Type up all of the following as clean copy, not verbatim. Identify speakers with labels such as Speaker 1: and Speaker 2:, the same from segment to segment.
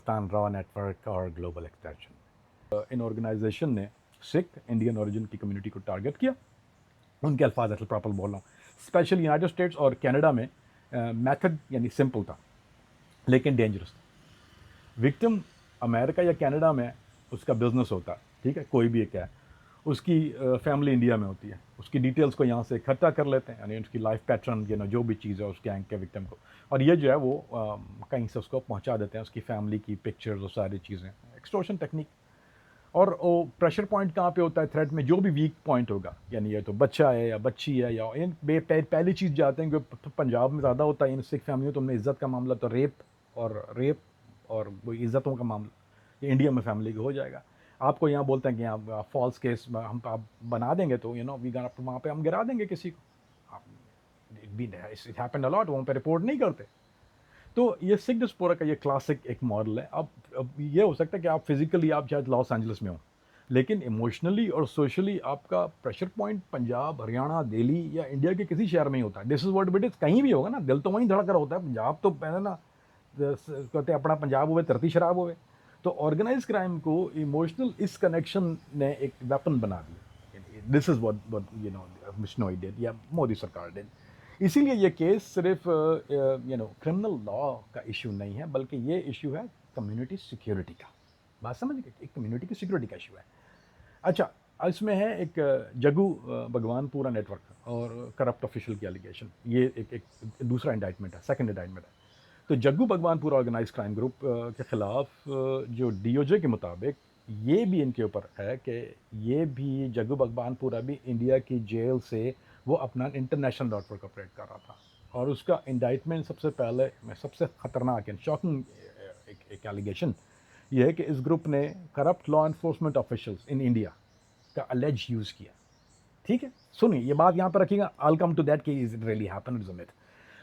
Speaker 1: Pakistan raw network और global extension. इन organisation ने Sikh Indian origin की कम्युनिटी को टारगेट किया। उनके अल्फाज असल प्रॉपर बोल रहा हूँ। स्पेशल यूनाइटेड स्टेट्स और कनाडा में मेथड यानी सिंपल था लेकिन डेंजरस था। विक्टिम अमेरिका या कनाडा में उसका बिजनेस होता है, ठीक है, कोई भी एक है, उसकी फैमिली इंडिया में होती है, उसकी डिटेल्स को यहाँ से इकट्ठा कर लेते हैं, यानी उसकी लाइफ पैटर्न जो भी चीज़ है उस गैंग के विक्टिम को, और ये जो है वो कहीं से उसको पहुँचा देते हैं, उसकी फैमिली की पिक्चर्स और सारी चीज़ें, एक्सटॉर्शन टेक्निक। और वो प्रेशर पॉइंट कहाँ पे होता है थ्रेट में, जो भी वीक पॉइंट होगा, यानी ये तो बच्चा है या बच्ची है या पहली चीज़ जाते हैं कि पंजाब में ज़्यादा होता है इन सिख फैमिलियों, तो उनमें इज़्ज़त का मामला, तो रेप और वो इज़्ज़तों का मामला ये इंडिया में फैमिली का हो जाएगा। आपको यहाँ बोलते हैं कि यहाँ फॉल्स केस हम आप बना देंगे तो वी गाना वहाँ पे हम गिरा देंगे किसी को। इट हैपेंड अ लॉट, वहाँ पे रिपोर्ट नहीं करते। तो ये सिख डिस्पोरा का ये क्लासिक एक मॉडल है। अब ये हो सकता है कि आप फिजिकली आप शायद लॉस एंजलिस में हो, लेकिन इमोशनली और सोशली आपका प्रेशर पॉइंट पंजाब, हरियाणा, दिल्ली या इंडिया के किसी शहर में ही होता है। This is what it is. कहीं भी होगा ना, दिल तो वहीं धड़क रहा होता है। पंजाब तो पहले ना कहते अपना पंजाब हुए धरती शराब हुए। तो ऑर्गेनाइज क्राइम को इमोशनल इस कनेक्शन ने एक वेपन बना दिया। This is what Bishnoi did या मोदी सरकार डिड। इसीलिए ये केस सिर्फ क्रिमिनल लॉ का इशू नहीं है, बल्कि ये इशू है कम्युनिटी सिक्योरिटी का। बात समझ गए, एक कम्युनिटी की सिक्योरिटी का इशू है। अच्छा, इसमें है एक जग्गू भगवानपुरा नेटवर्क और करप्ट ऑफिशियल की एलिगेशन। ये एक दूसरा इंडाइटमेंट है, सेकंड इंडाइटमेंट है। तो Jaggu Bhagwanpura organise crime group के खिलाफ जो डीओजे के मुताबिक ये भी इनके ऊपर है कि ये भी जग्गू भगवानपुरा भी इंडिया की जेल से वो अपना इंटरनेशनल नेटवर्क ऑपरेट कर रहा था। और उसका इंडाइटमेंट सबसे पहले में सबसे ख़तरनाक एंड शॉकिंग एक एलिगेशन ये है कि इस ग्रुप ने corrupt law enforcement officials in India का अलेज यूज़ किया। ठीक है, सुनिए ये बात यहाँ पर रखिएगा। आई कम टू दैट कि is it really happen, is a myth.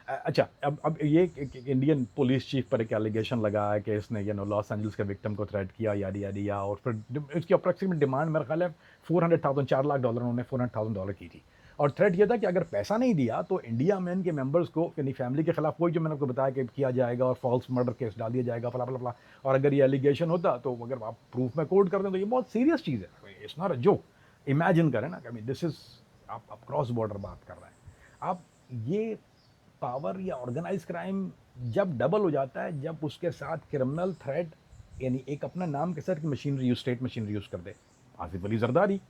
Speaker 1: अच्छा, अब ये एक इंडियन पुलिस चीफ पर एक एलिगेशन लगा है कि इसने लॉस एंजल्स के विक्टिम को थ्रेट किया यादी यादी या, और फिर इसकी अप्रॉक्सीमेट डिमांड मेरा ख्याल है 400,000, $4 लाख उन्होंने $400,000 की थी। और थ्रेट ये था कि अगर पैसा नहीं दिया तो इंडिया में इनके मेंबर्स को, यानी फैमिली के खिलाफ कोई, जो मैंने आपको बताया कि किया जाएगा और फॉल्स मर्डर केस डाल दिया जाएगा, फला फला फला। और अगर ये एलिगेशन होता तो अगर आप प्रूफ में कोट कर दें तो ये बहुत सीरियस चीज़ है, it's not a joke. Imagine करें ना, दिस इज, आप क्रॉस बॉर्डर बात कर रहे हैं। आप ये पावर या ऑर्गेनाइज क्राइम जब डबल हो जाता है, जब उसके साथ क्रिमिनल थ्रेट, यानी एक अपना नाम के साथ machinery use, state machinery use कर दे। आसिफ अली जरदारी,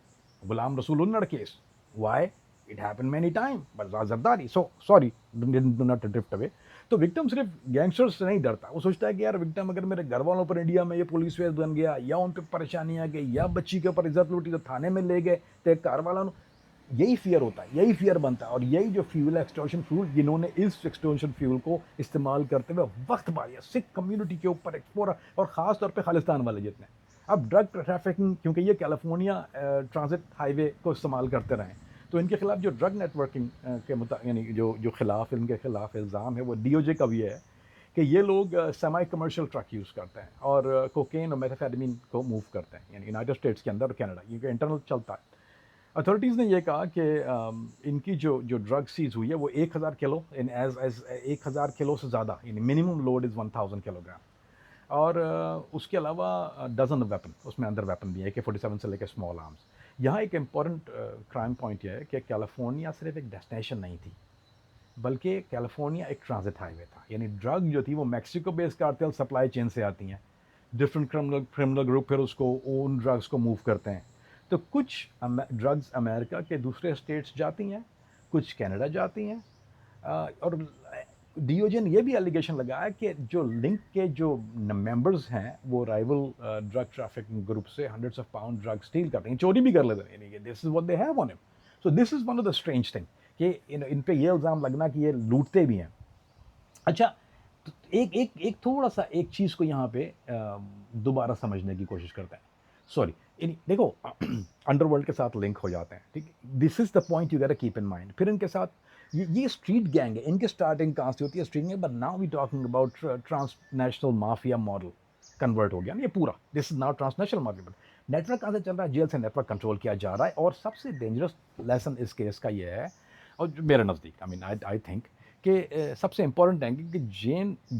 Speaker 1: गुलाम रसूल उन्नड़ case, why it happen many time, but Zardari, so sorry, do not drift away. तो विक्टिम सिर्फ गैंगस्टर्स से नहीं डरता, वो सोचता है कि यार विक्टिम अगर मेरे घर वालों पर इंडिया में ये पुलिस केस बन गया, या उन पर परेशानी आ गई, या बच्ची के ऊपर इज्जत लूटी तो थाने में ले गए, तो घर वालों, यही फियर होता है, यही फियर बनता है। और यही जो फ्यूल है एक्सटॉर्शन फ्यूल, जिन्होंने इस एक्सटॉर्शन फ्यूल को इस्तेमाल करते हुए वक्त पाया सिख कम्युनिटी के ऊपर एक्सपोर, और ख़ास तौर पे खालिस्तान वाले जितने। अब ड्रग ट्रैफिकिंग, क्योंकि ये कैलिफोर्निया ट्रांजिट हाईवे को इस्तेमाल करते रहे, तो इनके खिलाफ जो ड्रग नेटवर्किंग के यानी जो खिलाफ इनके खिलाफ इल्ज़ाम है, वो डीओजे का भी है कि ये लोग सेमी कमर्शियल ट्रक यूज़ करते हैं और कोकेन और मेथाफेटामिन को मूव करते हैं, यानी यूनाइटेड स्टेट्स के अंदर और कनाडा, ये इंटरनल चलता है। अथॉरिटीज़ ने ये कहा कि इनकी जो ड्रग सीज हुई है वो 1,000 किलो, इन एज एज 1,000 किलो से ज़्यादा, यानी मिनिमम लोड इज़ 1,000 किलोग्राम। और उसके अलावा डजन ऑफ वेपन, उसमें अंदर वेपन भी है, AK-47 से लेकर स्मॉल आर्म्स। यहाँ एक इम्पॉर्टेंट क्राइम पॉइंट यह है कि कैलिफोर्निया सिर्फ एक डेस्टिनेशन नहीं थी, बल्कि कैलिफोर्निया एक ट्रांजिट हाईवे था। यानी ड्रग जो थी वो Mexico based cartel supply chain से आती हैं, डिफरेंट क्रिमिनल ग्रुप फिर उसको उन ड्रग्स को मूव करते हैं। तो कुछ ड्रग्स अमेरिका के दूसरे स्टेट्स जाती हैं, कुछ कनाडा जाती हैं। और डीओजे ने यह भी एलिगेशन लगाया कि जो लिंक के जो मेंबर्स हैं वो राइवल ड्रग ट्रैफिकिंग ग्रुप से hundreds of pound drug steel करते हैं, चोरी भी कर लेते हैं। This is what they have on him. So this is one of the strange thing कि इन पे ये इल्ज़ाम लगना कि ये लूटते भी हैं। अच्छा, तो एक एक एक थोड़ा सा एक चीज़ को यहाँ पे दोबारा समझने की कोशिश करते हैं। सॉरी, देखो अंडरवर्ल्ड के साथ लिंक हो जाते हैं, ठीक। This is the point you गोटा कीप इन माइंड। फिर इनके साथ ये स्ट्रीट गैंग है, इनके स्टार्टिंग कहाँ से होती है, street gang. But now we talking about transnational mafia model convert हो गया ना ये पूरा। This is now transnational mafia. But network कहाँ से चल रहा है, जेल से नेटवर्क कंट्रोल किया जा रहा है। और सबसे डेंजरस लेसन इस केस का ये है, और मेरे नज़दीक, आई मीन आई थिंक कि सबसे इम्पोर्टेंट है कि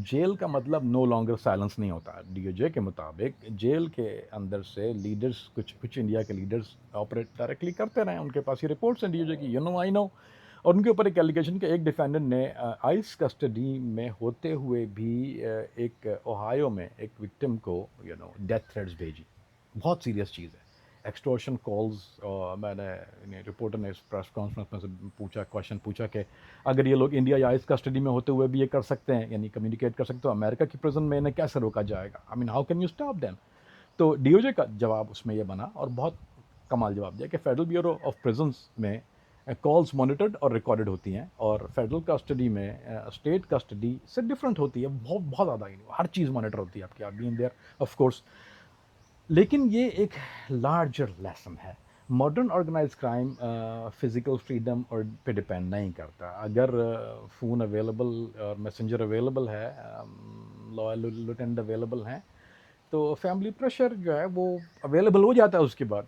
Speaker 1: जेल का मतलब नो लॉन्गर साइलेंस नहीं होता। डीओजे के मुताबिक जेल के अंदर से लीडर्स कुछ कुछ इंडिया के लीडर्स ऑपरेट डायरेक्टली करते रहे, उनके पास ये रिपोर्ट्स हैं डीओजे की, आई नो। और उनके ऊपर एक एलिगेशन के एक डिफेंडेंट ने आइस कस्टडी में होते हुए भी एक ओहायो में एक विक्टिम को डेथ थ्रेट्स भेजी। बहुत सीरियस चीज़ है। एक्सटॉर्शन कॉल्स, मैंने रिपोर्टर ने इस प्रेस कॉन्फ्रेंस में से पूछा, क्वेश्चन पूछा कि अगर ये लोग इंडिया या आइस कस्टडी में होते हुए भी ये कर सकते हैं, यानी कम्युनिकेट कर सकते हैं, तो अमेरिका की प्रिजन में इन्हें कैसे रोका जाएगा? I mean how can you stop them? तो डीओजे का जवाब उसमें ये बना, और बहुत कमाल जवाब दिया, कि फेडरल ब्यूरो ऑफ प्रिजन्स में कॉल्स मॉनिटर्ड और रिकॉर्डेड होती हैं, और फेडरल कस्टडी में स्टेट कस्टडी से डिफरेंट होती है, बहुत बहुत ज़्यादा, हर चीज़ मॉनिटर होती है आपकी, आप बीइंग देयर ऑफ कोर्स। लेकिन ये एक लार्जर लेसन है। Modern organise crime physical freedom और पे डिपेंड नहीं करता। अगर फ़ोन अवेलेबल और मैसेंजर अवेलेबल है, लॉयल लिeutenant अवेलेबल हैं, तो फैमिली प्रेशर जो है वो अवेलेबल हो जाता है उसके बाद,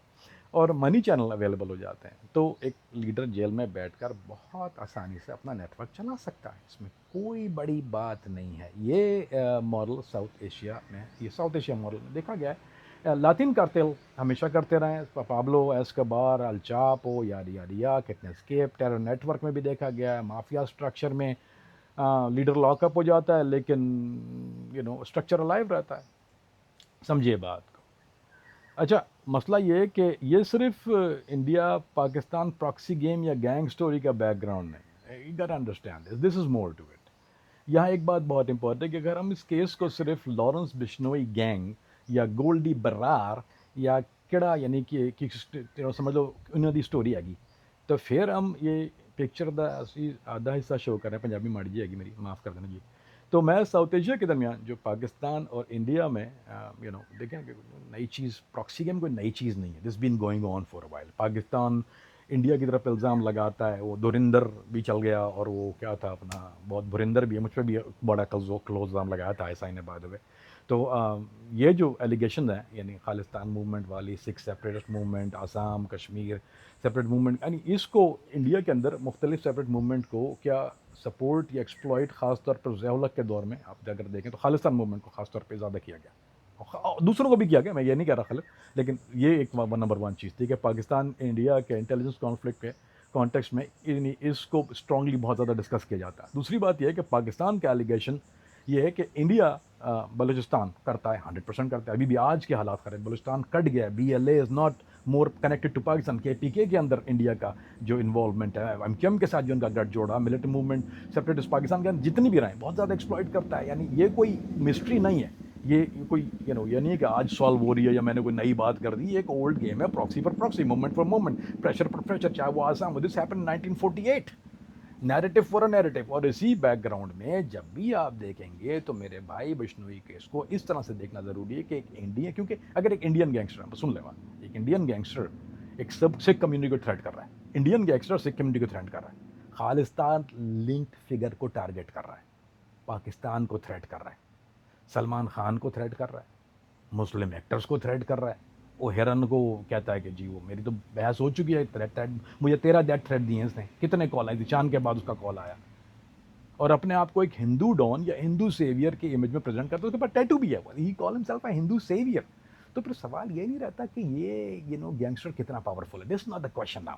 Speaker 1: और मनी चैनल अवेलेबल हो जाते हैं। तो एक लीडर जेल में बैठकर बहुत आसानी से अपना नेटवर्क चला सकता है, इसमें कोई बड़ी बात नहीं है। ये मॉडल साउथ एशिया में, ये साउथ एशिया मॉडल में देखा गया है। लातिन कार्टेल हमेशा करते रहे हैं, पाब्लो एस्कोबार, अल चापो, यारिया, कितने स्केप, टेरर नेटवर्क में भी देखा गया है। माफिया स्ट्रक्चर में लीडर लॉकअप हो जाता है, लेकिन स्ट्रक्चर अलाइव रहता है। समझिए बात को। अच्छा, मसला ये है कि ये सिर्फ इंडिया पाकिस्तान प्रॉक्सी गेम या गैंग स्टोरी का बैकग्राउंड नहीं है। You got understand this is more to it. यहाँ एक बात बहुत इंपॉर्टेंट है कि अगर हम इस केस को सिर्फ लॉरेंस बिश्नोई गैंग या गोल्डी बरार या किड़ा, यानी कि समझ लो उन्हों दी स्टोरी हैगी, तो फिर हम ये पिक्चर का असी आधा हिस्सा शो कर रहे हैं। पंजाबी माड़ी जी हैगी मेरी, माफ़ कर देना जी। तो मैं साउथ एशिया के दरमियान जो पाकिस्तान और इंडिया में देखें कि नई चीज़, प्रॉक्सी गेम कोई नई चीज़ नहीं है। This been going on for a while. Pakistan India की तरफ इल्ज़ाम लगाता है, वो धुरिंदर भी चल गया, और वो क्या था अपना, बहुत भुरिंदर भी है, मुझ पर भी बड़ा क्लोज इल्ज़ाम लगाया था ऐसा ने बाद में। तो ये जो एलिगेशन है, यानी खालिस्तान मूवमेंट वाली, Sikh separatist movement, Assam Kashmir separate movement, यानी इसको इंडिया के अंदर मुख्तलिफ सेपरेट मूवमेंट को क्या सपोर्ट या एक्सप्लॉइट ख़ास तौर पर ज़िया-उल-हक़ के दौर में आप अगर देखें तो खालिस्तान मूवमेंट को ख़ास तौर पे ज़्यादा किया गया, और दूसरों को भी किया गया, मैं ये नहीं कह रहा गलत, लेकिन ये एक नंबर वन चीज़ थी कि पाकिस्तान इंडिया के इंटेलिजेंस कॉन्फ्लिक्ट के कॉन्टेक्स्ट में इसको स्ट्रांगली बहुत ज़्यादा डिस्कस किया जाता है। दूसरी बात यह है कि पाकिस्तान का एलिगेशन ये है कि इंडिया बलूचिस्तान करता है, 100% करता है। अभी भी आज के हालात खराब, बलूचिस्तान कट गया है, BLA is not more connected to Pakistan. KPK के अंदर इंडिया का जो इन्वॉल्वमेंट है, MQM के साथ जो उनका गठ जोड़ा, मिलिट्री मूवमेंट सेपरेटिस्ट पाकिस्तान के अंदर जितनी भी रहे, बहुत ज़्यादा एक्सप्लॉइट करता है। यानी ये कोई मिस्ट्री नहीं है, ये कोई ये नहीं है कि आज सॉल्व हो रही है या मैंने कोई नई बात कर दी। ये एक ओल्ड गेम है, proxy for proxy, moment for moment, pressure for pressure, चाहे वो Assam, this happened 1948, narrative for a narrative. और इसी बैकग्राउंड में जब भी आप देखेंगे तो मेरे भाई बिश्नोई केस को इस तरह से देखना ज़रूरी है कि एक इंडियन, क्योंकि अगर एक इंडियन गैंगस्टर, सुन ले बात, एक इंडियन गैंगस्टर एक सब सिख कम्युनिटी को थ्रेट कर रहा है, इंडियन गैंगस्टर सिख कम्युनिटी को थ्रेट कर रहा है, खालिस्तान लिंक्ड फिगर को टारगेट कर रहा है, पाकिस्तान को थ्रेट कर रहा है, सलमान खान को थ्रेट कर रहा है, मुस्लिम एक्टर्स को थ्रेट कर रहा है, वो हिरन को कहता है कि जी वो मेरी तो बहस हो चुकी है, थ्रेट मुझे 13 डेथ थ्रेट दिए इसने, कितने कॉल आए थे, चांद के बाद उसका कॉल आया, और अपने आप को एक हिंदू डॉन या हिंदू सेवियर के इमेज में प्रेजेंट करता है, उसके पास टैटू भी है, he call himself a Hindu saviour. तो फिर सवाल ये नहीं रहता कि ये गैंगस्टर कितना पावरफुल है, this not the question now.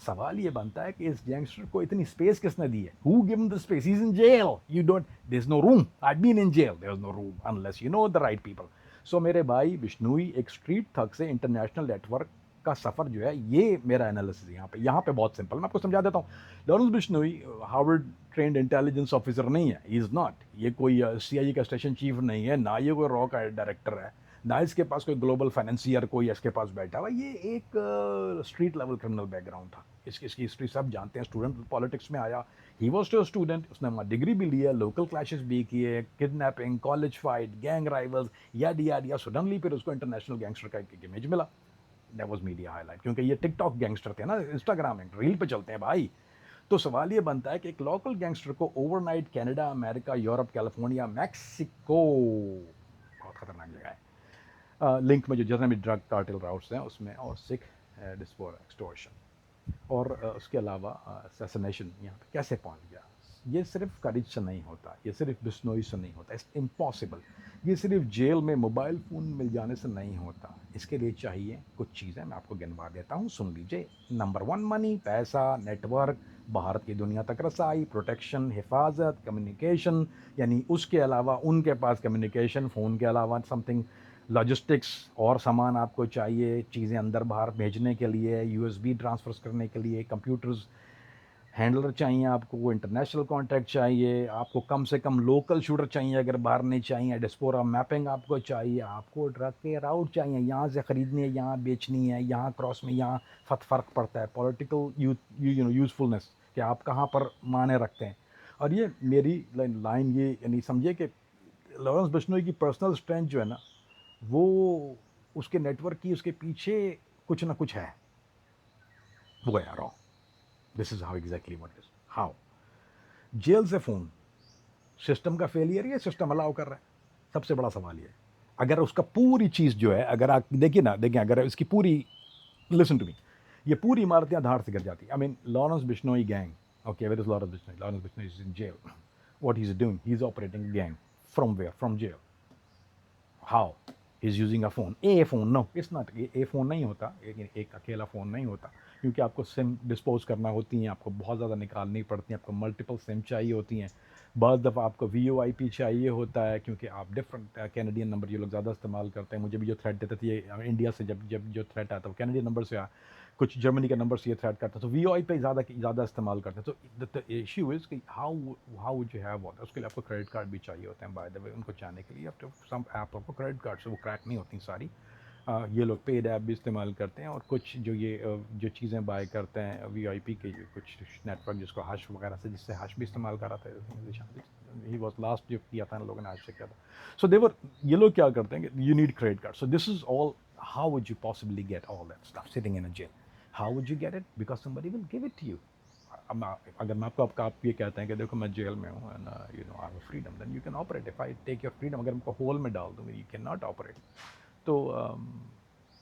Speaker 1: सवाल ये बनता है कि इस गैंगस्टर को इतनी स्पेस किसने दी है, who given the space, he is in jail, you don't, there is no room, I been in jail, there is no room unless you know the right people. सो मेरे भाई बिश्नोई एक स्ट्रीट थग से इंटरनेशनल नेटवर्क का सफ़र जो है, ये मेरा एनालिसिस यहाँ पे बहुत सिंपल, मैं आपको समझा देता हूँ। Lawrence Bishnoi Harvard trend intelligence officer नहीं है, ही इज़ नॉट, ये कोई CIA का स्टेशन चीफ नहीं है, ना ये कोई रॉ का डायरेक्टर है, ना इसके पास कोई ग्लोबल फाइनेंसियर कोई इसके पास बैठा हुआ। ये एक स्ट्रीट लेवल क्रिमिनल बैकग्राउंड था, इसकी हिस्ट्री सब जानते हैं। स्टूडेंट पॉलिटिक्स में आया, ही वॉज टू स्टूडेंट, उसने वहाँ डिग्री भी लिया, लोकल क्लैशेस भी किए, kidnapping, college fight, gang rivals, याद सडनली फिर उसको इंटरनेशनल गैंगस्टर का एक इमेज मिला। दैट वाज मीडिया हाईलाइट, क्योंकि ये टिकटॉक गैंगस्टर थे ना, इंस्टाग्राम में रील पे चलते हैं भाई। तो सवाल ये बनता है कि एक लोकल गैंगस्टर को overnight Canada, America, Europe, California, Mexico, बहुत खतरनाक जगह है, लिंक में जो जितने भी ड्रग कार्टेल राउट्स हैं उसमें, और सिख डिस्पोर एक्सटोर्शन, और उसके अलावा असैसिनेशन यहाँ पे कैसे पहुँच गया, ये सिर्फ करिज से नहीं होता, ये सिर्फ बिश्नोई से नहीं होता, इट्स इम्पॉसिबल। ये सिर्फ जेल में मोबाइल फ़ोन मिल जाने से नहीं होता, इसके लिए चाहिए कुछ चीज़ें, मैं आपको गिनवा देता हूँ, सुन लीजिए। नंबर वन, मनी, पैसा, नेटवर्क, बाहर की दुनिया तक रसाई, प्रोटेक्शन, हिफाजत, कम्युनिकेशन, यानी उसके अलावा उनके पास कम्युनिकेशन, फ़ोन के अलावा समथिंग, लॉजिस्टिक्स और सामान आपको चाहिए, चीज़ें अंदर बाहर भेजने के लिए, यूएसबी ट्रांसफ़र्स करने के लिए, कंप्यूटर्स हैंडलर चाहिए आपको, इंटरनेशनल कॉन्टैक्ट चाहिए आपको, कम से कम लोकल शूटर चाहिए अगर बाहर नहीं चाहिए, डिस्पोरा मैपिंग आपको चाहिए, आपको ड्रग के राउट चाहिए, यहाँ से ख़रीदनी है, यहाँ बेचनी है, यहाँ क्रॉस में, यहाँ फ़र्क पड़ता है, पॉलिटिकल यूज़फुलनेस कि आप कहाँ पर माने रखते हैं। और ये मेरी लाइन ये यानी समझिए कि लॉरेंस बिश्नोई की पर्सनल स्ट्रेंथ जो है ना, वो उसके नेटवर्क की उसके पीछे कुछ ना कुछ है। वो गया wrong. This is how exactly what is how jail से फ़ोन, सिस्टम का फेलियर या सिस्टम अलाउ कर रहा है? सबसे बड़ा सवाल ये है। अगर उसका पूरी चीज़ जो है, अगर आप देखिए ना, देखिए अगर इसकी पूरी, लिसन टू मी, ये पूरी इमारतें आधार से गिर जाती। I mean Lawrence Bishnoi gang, okay, where is Lawrence Bishnoi? Lawrence Bishnoi is in jail. What he is doing? He is operating gang from where? From jail. How? He is using a phone, a phone, no it's not a phone, नहीं होता एक अकेला phone नहीं होता, क्योंकि आपको SIM dispose करना होती हैं, आपको बहुत ज़्यादा निकालनी पड़ती हैं, आपको मल्टीपल सिम चाहिए होती हैं, बहुत दफ़ा आपको वीओआईपी चाहिए होता है, क्योंकि आप डिफरेंट कैनेडियन नंबर ये लोग ज़्यादा इस्तेमाल करते हैं। मुझे भी जो थ्रेट देते थे ये इंडिया से, जब जब जो थ्रेट आता है वो कैनेडियन नंबर से आया, कुछ जर्मनी का नंबर से ये थ्रेट करता है, तो वीओआईपी ज़्यादा इस्तेमाल करते हैं। तो द इश्यू इज़ कि how would you have what, उसके लिए आपको क्रेडिट कार्ड भी चाहिए होते हैं, बाय द वे उनको चाहने के लिए आपको सम ऐप, आपको क्रेडिट कार्ड से वो क्रैक नहीं होती सारी। ये लोग पेड ऐप भी इस्तेमाल करते हैं, और कुछ जो ये जो चीज़ें बाय करते हैं वीआईपी के, जो कुछ नेटवर्क जिसको हश वगैरह से, जिससे हश भी इस्तेमाल कर रहा था, ही वॉज लास्ट जो किया था इन लोगों ने हश से किया था। सो देवर, ये लोग क्या करते हैं कि you need credit card, so this is all, how would you possibly get all that stuff sitting in a jail? How would you get it? Because somebody will give it to you. अगर मैं आप ये कहते हैं कि देखो मैं jail में हूँ and you know I have freedom, then you can operate. If I take your freedom, अगर हमको होल में डाल दूँ, यू कैन नॉट ऑपरेट। तो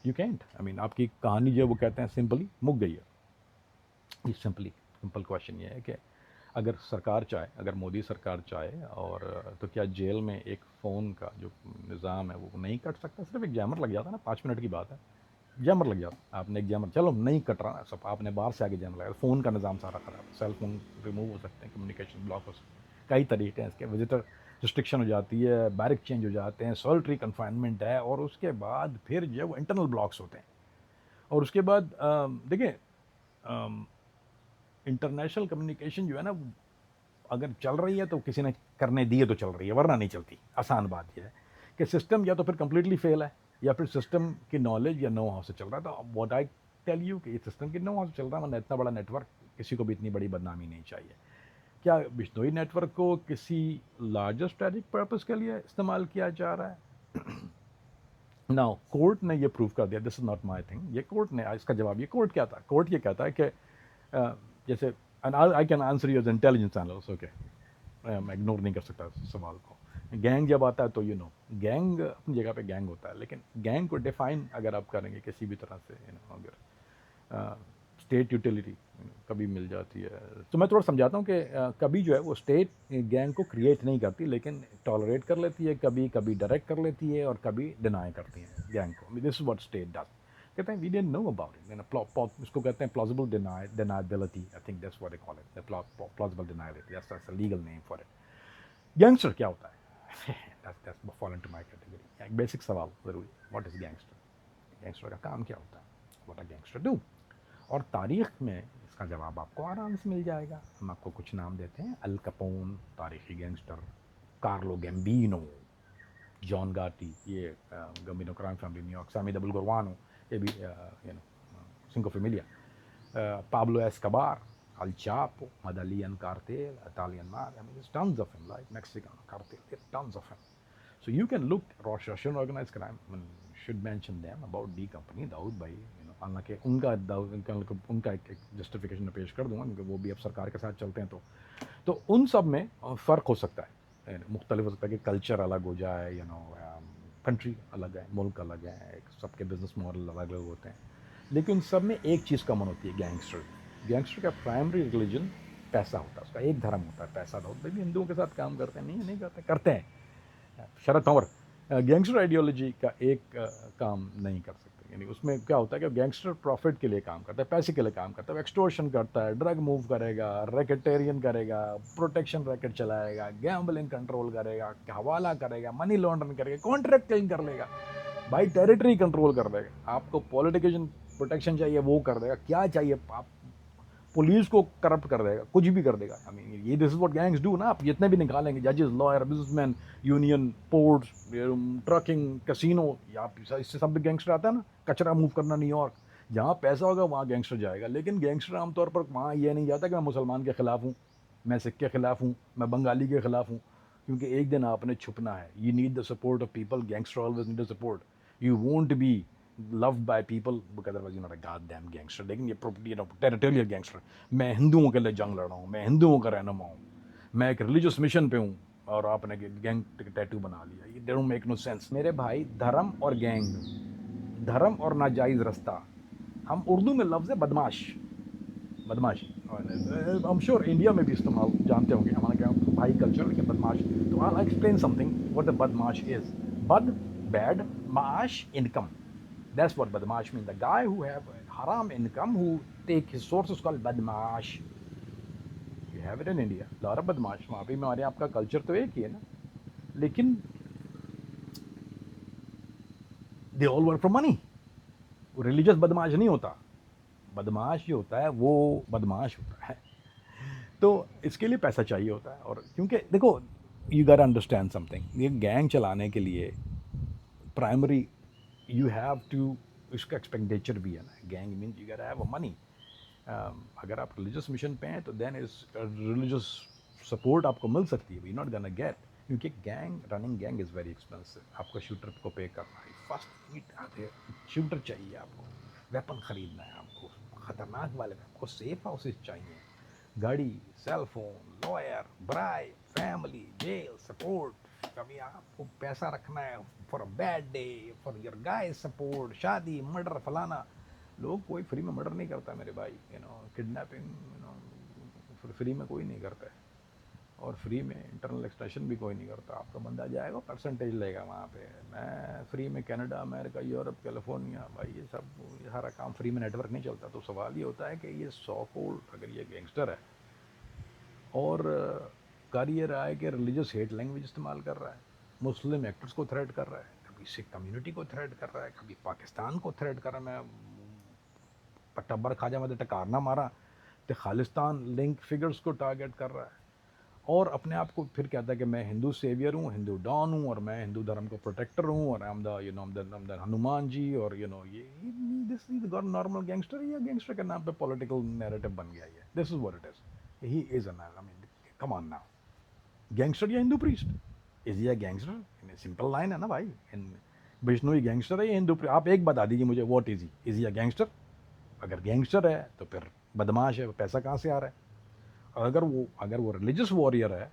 Speaker 1: यू कैंट, आई मीन आपकी कहानी जो वो कहते हैं सिंपली मुक गई है। ये सिंपल क्वेश्चन ये है कि अगर सरकार चाहे, अगर मोदी सरकार चाहे, और तो क्या जेल में एक फ़ोन का जो निज़ाम है वो नहीं कट सकता? सिर्फ एक जैमर लग जाता है ना, 5 मिनट की बात है, जैमर लग जाता, आपने एक जैमर, चलो नहीं कट रहा ना सब, आपने बाहर से आगे जैमर लगाया, फ़ोन का निज़ाम सारा ख़राब, सेल फोन रिमूव हो सकते हैं, कम्युनिकेशन ब्लॉक हो सकते हैं, कई तरीके हैं इसके, विजिटर रिस्ट्रिक्शन हो जाती है, बैरिक चेंज हो जाते हैं, सॉलिटरी कन्फाइनमेंट है, और उसके बाद फिर जो है वो इंटरनल ब्लॉक्स होते हैं। और उसके बाद देखिए, इंटरनेशनल कम्युनिकेशन जो है ना, अगर चल रही है तो किसी ने करने दी है तो चल रही है, वरना नहीं चलती। आसान बात यह है कि सिस्टम या तो फिर कम्प्लीटली फेल है, या फिर सिस्टम की नॉलेज या नो हाउ से चल रहा है। तो व्हाट आई टेल यू कि ये सिस्टम की नो हाउ से चल रहा है, वरना इतना बड़ा नेटवर्क, किसी को भी इतनी बड़ी बदनामी नहीं चाहिए। क्या बिश्नोई नेटवर्क को किसी लार्जर स्ट्रेटेजिक पर्पस के लिए इस्तेमाल किया जा रहा है? नाउ कोर्ट ने ये प्रूव कर दिया, this is not my thing, ये कोर्ट ने इसका जवाब, ये कोर्ट क्या था, कोर्ट ये कहता है कि जैसे, and I can answer you as intelligence analyst, okay, मैं इग्नोर नहीं कर सकता इस सवाल को। गैंग जब आता है तो यू नो, गैंग अपनी जगह पे गैंग होता है, लेकिन गैंग को डिफाइन अगर आप करेंगे किसी भी तरह से, यू नो, अगर स्टेट यूटिलिटी कभी मिल जाती है, तो मैं थोड़ा समझाता हूँ कि कभी जो है वो स्टेट गैंग को क्रिएट नहीं करती, लेकिन टॉलरेट कर लेती है, कभी कभी डायरेक्ट कर लेती है, और कभी डिनाई करती है गैंग को। This is what state does. कहते हैं we didn't know about it, इसको कहते हैं plausible deniability, I think that's what they call it, plausible deniability, that's a legal name for it. Gangster क्या होता है? That's fall into my category. एक basic सवाल ज़रूरी, व्हाट इज गैंगस्टर? गैंगस्टर का काम क्या होता है? What a gangster do? और तारीख़ में इसका जवाब आपको आराम से मिल जाएगा। हम आपको कुछ नाम देते हैं, अल कैपोन तारीख़ी gangster, Carlo Gambino, John Gotti, ये Gambino crime family New York, Sammy the बुलगोरिनो, ये भी यू नो सिंको फैमिलिया, Pablo Escobar, El Chapo, Medellin cartel, Italian mafia, I mean there's tons of him, like Mexican cartel, there are tons of him. So you can look Russian organized crime, I mean, should mention them about D company, Dawood भाई, you know, हालांकि उनका एक justification पेश कर दूंगा, क्योंकि वो भी अब सरकार के साथ चलते हैं, तो उन सब में फ़र्क हो सकता है, मुख्तलिफ हो सकता है कि कल्चर अलग हो जाए, यू नो, कंट्री अलग है, मुल्क अलग है, सबके बिजनेस मॉडल अलग अलग होते हैं, लेकिन सब में एक चीज़ कॉमन होती है, गैंगस्टर। गैंगस्टर का प्राइमरी रिलीजन पैसा होता है, उसका एक धर्म होता है पैसा। तो भी हिंदुओं के साथ काम करते हैं? नहीं करते, करते हैं। शरद पवार गैंगस्टर आइडियोलॉजी का एक काम नहीं कर सकते। यानी उसमें क्या होता है कि गैंगस्टर प्रॉफिट के लिए काम करता है, पैसे के लिए काम करता है, एक्सटोर्शन करता है, ड्रग मूव करेगा, रैकेटेरियन करेगा, प्रोटेक्शन रैकेट चलाएगा, गैम्बलिंग कंट्रोल करेगा, हवाला करेगा, मनी लॉन्ड्रिंग करेगा, कॉन्ट्रैक्ट क्लेम कर लेगा, भाई टेरिटरी कंट्रोल कर देगा। आपको पॉलिटिशियन प्रोटेक्शन चाहिए वो कर देगा, क्या चाहिए आप पुलिस को करप्ट कर देगा, कुछ भी कर देगा। आई मीन ये this is what gangs do ना। आप जितने भी निकालेंगे, जजेस, lawyer, businessman, union, ports, trucking, casino, आप इससे सब गैंगस्टर आता है ना। कचरा मूव करना न्यूयॉर्क, जहाँ पैसा होगा वहाँ गैंगस्टर जाएगा। लेकिन गैंगस्टर आमतौर पर वहाँ ये नहीं जाता कि मैं मुसलमान के खिलाफ हूँ, मैं सिख के खिलाफ हूँ, मैं बंगाली के खिलाफ हूँ, क्योंकि एक दिन आपने छुपना है। You need the support of people. Gangster always need the support. You won't be loved by people because otherwise you're not a goddamn gangster। लेकिन ये टेरिटोरियल गैंगस्टर, मैं हिंदुओं के लिए जंग लड़ रहा हूँ, मैं हिंदुओं का रहनुमा हूँ, मैं एक रिलीजियस मिशन पे हूँ, और आपने गैंग टैटू बना लिया। ये डोंट मेक नो सेंस मेरे भाई। धर्म और गैंग, धर्म और नाजायज़ रास्ता, हम उर्दू में लफ्ज़ है बदमाश, बदमाश। आई एम श्योर इंडिया में भी इस्तेमाल जानते होंगे, हमारे क्या भाई कल्चर के बदमाश। तो I explain something what the बदमाश इज। बद, bad, mash, income. That's what badmash means. The guy who have haram income, who take his sources, called badmash. You have it in India. lot of badmash। वहाँ पे हमारे आपका culture तो एक ही है ना, लेकिन they all work for money। वो रिलीजियस बदमाश नहीं होता। बदमाश जो होता है वो बदमाश होता है। तो इसके लिए पैसा चाहिए होता है। और क्योंकि देखो, यू गॉट अंडरस्टैंड समथिंग, ये गैंग चलाने के लिए प्राइमरी यू हैव टू, इसका एक्सपेंडिचर भी है ना। Gang means you got have a money. अगर आप रिलीजियस मिशन पे हैं तो देन इज रिलीजियस सपोर्ट आपको मिल सकती है, वी नॉट गोना गेट, क्योंकि gang, running gang is very expensive. आपको शूटर को पे करना है, फर्स्ट मीट आते शूटर चाहिए, आपको वेपन ख़रीदना है, आपको ख़तरनाक वाले, आपको सेफ हाउसेज चाहिए, गाड़ी, cell phone, lawyer, bribe, family, jail, support. कभी आपको पैसा रखना है for a bad day, for your guys support, शादी, मर्डर, फलाना। लोग कोई फ्री में मर्डर नहीं करता मेरे भाई, किडनैपिंग, फ्री में कोई नहीं करता है। और फ्री में इंटरनल एक्सटेंशन भी कोई नहीं करता। आपका बंदा जाएगा, परसेंटेज लेगा वहाँ पे। मैं फ्री में कनाडा, अमेरिका, यूरोप, कैलिफोर्निया, भाई ये सब, ये सारा काम फ्री में नेटवर्क नहीं चलता। तो सवाल ये होता है कि ये सो कॉल्ड, अगर ये गैंगस्टर है और कर ये रहा है कि रिलीजियस हेट लैंग्वेज इस्तेमाल कर रहा है, मुस्लिम एक्टर्स को थ्रेट कर रहा है, कभी सिख कम्युनिटी को थ्रेट कर रहा है, कभी पाकिस्तान को थ्रेट कर रहा है, मैं टब्बर खाजा में टकार ना मारा, तो खालिस्तान लिंक फिगर्स को टारगेट कर रहा है, और अपने आप को फिर कहता है कि मैं हिंदू सेवियर हूँ, हिंदू डॉन हूँ, और मैं हिंदू धर्म को प्रोटेक्टर हूँ, और आई एम द हनुमान जी, और ये this is got normal gangster. या गैंगस्टर के नाम पे पॉलिटिकल नैरेटिव बन गया है। This is what it is. He is I mean come on now. Gangster या हिंदू प्रीस्ट, इज ये गैंगस्टर? सिंपल लाइन है ना भाई। विष्णु ही गैंगस्टर है या हिंदू? आप एक बता दीजिए मुझे, व्हाट इज ही? इज ये गैंगस्टर? अगर गैंगस्टर है तो फिर बदमाश है, पैसा कहाँ से आ रहा है? और अगर वो रिलीजियस वॉरियर है,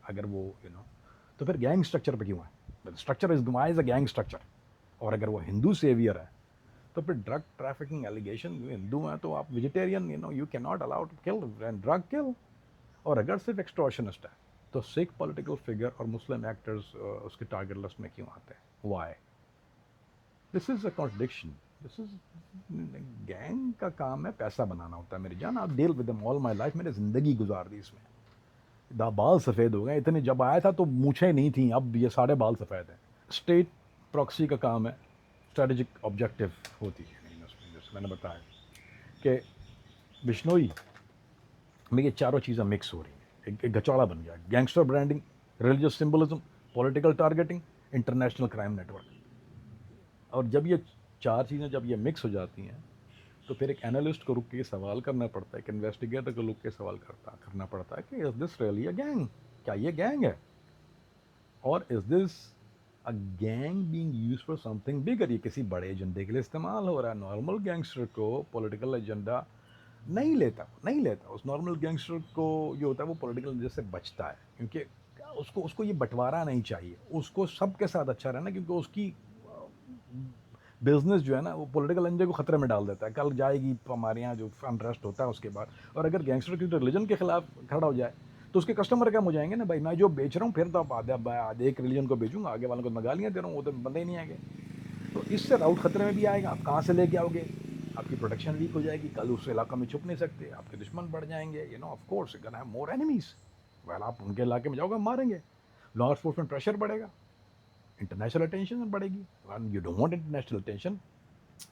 Speaker 1: अगर वो तो फिर गैंग स्ट्रक्चर पे क्यों है? Structure is why is a gang structure. और अगर वो हिंदू सेवियर है तो फिर ड्रग ट्रैफिकिंग एलिगेशन, हिंदू हैं तो आप vegetarian, you can not allowed to kill and drug kill. और अगर सिर्फ एक्सटॉर्शनिस्ट है तो सिख पॉलिटिकल फिगर और मुस्लिम एक्टर्स उसके टारगेट लिस्ट में क्यों आते हैं? Why? This is a contradiction. This is, gang का काम है पैसा बनाना होता है मेरी जान। आप deal with them all my life, मैंने ज़िंदगी गुजार दी इसमें। बाल सफ़ेद हो गए इतने, जब आया था तो मूछें नहीं थी, अब ये सारे बाल सफ़ेद हैं। स्टेट प्रॉक्सी का काम है, स्ट्रेटेजिक ऑब्जेक्टिव होती है। जैसे मैंने बताया कि बिश्नोई में ये चारों चीज़ें मिक्स हो रही हैं, एक गचौड़ा बन गया। Gangster branding, religious symbolism, political targeting, international crime network. और जब ये चार चीज़ें जब ये मिक्स हो जाती हैं तो फिर एक एनालिस्ट को रुक के सवाल करना पड़ता है, एक इन्वेस्टिगेटर को रुक के सवाल करना पड़ता है कि is this really a gang? क्या ये गैंग है? और is this a gang being used for something bigger? ये किसी बड़े एजेंडे के लिए इस्तेमाल हो रहा है? नॉर्मल गैंगस्टर को पॉलिटिकल एजेंडा नहीं लेता। उस नॉर्मल गैंगस्टर को जो होता है वो पॉलिटिकल एजेंडे से बचता है, क्योंकि उसको ये बंटवारा नहीं चाहिए। उसको सबके साथ अच्छा रहना, क्योंकि उसकी बिजनेस जो है ना वो पॉलिटिकल एजेंडे को खतरे में डाल देता है। कल जाएगी हमारे यहाँ जो अनरेस्ट होता है उसके बाद, और अगर गैंगस्टर की रिलीजन के खिलाफ खड़ा हो जाए तो उसके कस्टमर कम हो जाएंगे ना भाई, मैं जो बेच रहा हूँ फिर तो आप आधे एक रिलीजन को बेचूंगा, आगे वालों को मैं गालियाँ दे रहा हूँ, वो तो बंदे ही नहीं आएंगे। तो इससे राउट खतरे में भी आएगा, आप कहाँ से लेके आओगे, आपकी प्रोटेक्शन वीक हो जाएगी, कल उस इलाका में छुप नहीं सकते, आपके दुश्मन बढ़ जाएंगे, you know of course gonna have more enemies. Well आप उनके इलाके में जाओगे मारेंगे, लॉ एनफोर्समेंट प्रेशर बढ़ेगा, इंटरनेशनल अटेंशन बढ़ेगी, you don't want international attention.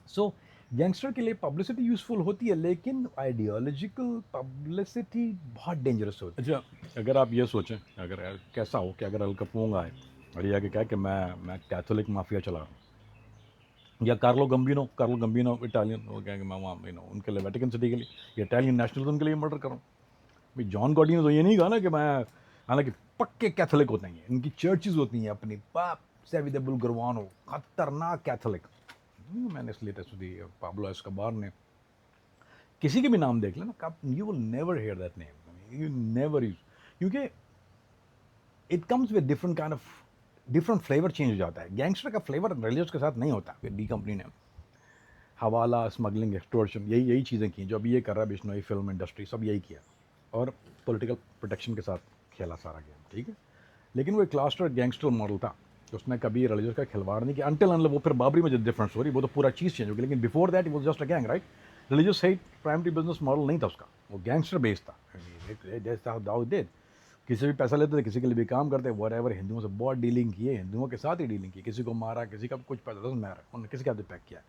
Speaker 1: So gangster के लिए पब्लिसिटी यूजफुल होती है, लेकिन आइडियोलॉजिकल पब्लिसिटी बहुत डेंजरस होती है। अच्छा, अगर आप ये सोचें, अगर कैसा हो कि अगर अल कपूंग आए और ये आगे कहा कि मैं कैथोलिक माफिया चला रहा हूँ, या कार्लो गम्बिनो इटालियन, वो कहेंगे मैं वहाँ यू नो उनके लिए वेटिकन सिटी के लिए या इटालियन नेशनलिज्म के लिए मर्डर करूँ। भाई जॉन गॉडी ने तो ये नहीं कहा ना कि मैं, हालांकि पक्के कैथोलिक होते हैं, इनकी चर्चेज होती हैं अपनी, बाप सेविदेबुल गुरवानो खतरनाक कैथोलिक। मैंने इसलिए टेस्ट दी पाब्लो एस्कोबार ने, किसी के भी नाम देख लेना, you will never hear that name, you never use, क्योंकि it comes with different kind of different flavour change हो जाता है। गैंगस्टर का फ्लेवर रिलीजियस के साथ नहीं होता। डी कंपनी ने हवाला, स्मगलिंग, एक्सटोर्शन, यही चीज़ें की जो अभी ये कर रहा है बिश्नोई, फिल्म इंडस्ट्री सब यही किया, और पॉलिटिकल प्रोटेक्शन के साथ खेला सारा गेम, ठीक है। लेकिन वो एक क्लास्टर गैंगस्टर मॉडल था, उसने कभी रिलीजियस का खिलवाड़ नहीं किया अंटिल अनलेस वो फिर बाबरी में जो डिफरेंट स्टोरी, वो तो पूरा चीज़ चेंज हो गई, लेकिन before that it was just a gang, right. Religious hate primary business model नहीं था उसका, वो गैंगस्टर बेस्ड था। दाऊद did। किसी से भी पैसा लेते थे, किसी के लिए भी काम करते, वॉट हिंदुओं से बहुत डीलिंग किए, हिंदुओं के साथ ही डीलिंग की, किसी को मारा, किसी का कुछ पैसा डजंट मैटर, उन्होंने किसी का भी पैक किया।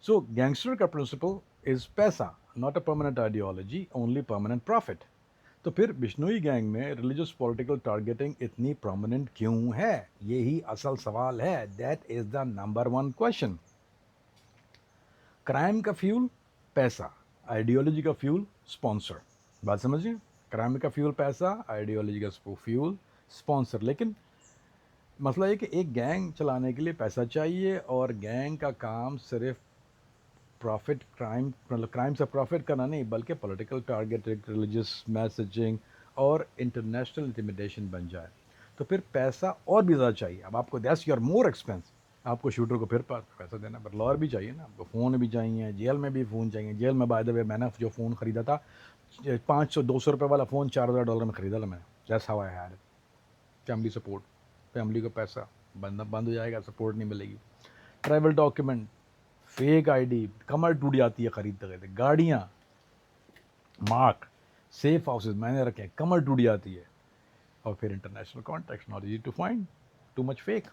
Speaker 1: सो गैंगस्टर का प्रिंसिपल इज पैसा, not a permanent ideology, only permanent profit. तो फिर बिश्नोई गैंग में रिलीजियस पॉलिटिकल टारगेटिंग इतनी प्रोमिनेंट क्यों है, यही असल सवाल है। That is the number one question. Crime का फ्यूल पैसा, आइडियोलॉजी का फ्यूल स्पॉन्सर। बात समझिए, क्राइम का फ्यूल पैसा, आइडियोलॉजी का फ्यूल स्पॉन्सर। लेकिन मसला ये कि एक गैंग चलाने के लिए पैसा चाहिए, और गैंग का काम सिर्फ प्रॉफिट, क्राइम से प्रॉफिट करना नहीं, बल्कि पॉलिटिकल टारगेटिंग, रिलीजियस मैसेजिंग और इंटरनेशनल इंटिमिडेशन बन जाए। तो फिर पैसा और भी ज़्यादा चाहिए। अब आपको दैट्स योर मोर एक्सपेंस, आपको शूटर को फिर पैसा देना, पर लॉयर भी चाहिए ना, आपको फ़ोन भी चाहिए, जेल में भी फ़ोन चाहिए। जेल में बाय द वे मैंने जो फ़ोन ख़रीदा था 500-200 रुपये वाला फ़ोन $4000 में ख़रीदा था मैंने। That's how I had it. Family support, family को पैसा बंद हो जाएगा, सपोर्ट नहीं मिलेगी। ट्रैवल डॉक्यूमेंट, फेक आईडी, कमर टूट जाती है खरीदते खरीदते, गाड़ियाँ, मार्क, सेफ हाउसेज मैंने रखे, कमर टूट जाती है, और फिर international contacts not easy to find, too much fake,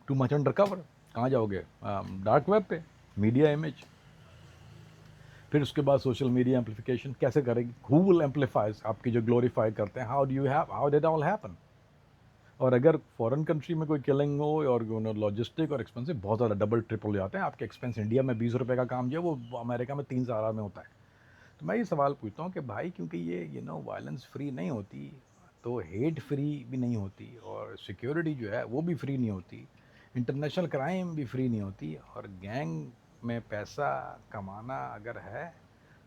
Speaker 1: too much under cover. कहाँ जाओगे, डार्क वेब पे, मीडिया इमेज। फिर उसके बाद सोशल मीडिया एम्पलीफिकेशन कैसे करेगी, हु विल एम्पलीफाइज आपकी जो ग्लोरीफाई करते हैं, हाउ डिड ऑल हैपन। और अगर फॉरेन कंट्री में कोई किलिंग हो और लॉजिस्टिक और एक्सपेंसिव बहुत ज़्यादा डबल ट्रिपल हो जाते हैं आपके एक्सपेंस। इंडिया में 20 रुपये का काम जो है वो अमेरिका में 3 साल में होता है। तो मैं ये सवाल पूछता हूँ कि भाई, क्योंकि ये वायलेंस फ्री नहीं होती, तो हेट फ्री भी नहीं होती, और सिक्योरिटी जो है वो भी फ्री नहीं होती, इंटरनेशनल क्राइम भी फ्री नहीं होती, और गैंग में पैसा कमाना अगर है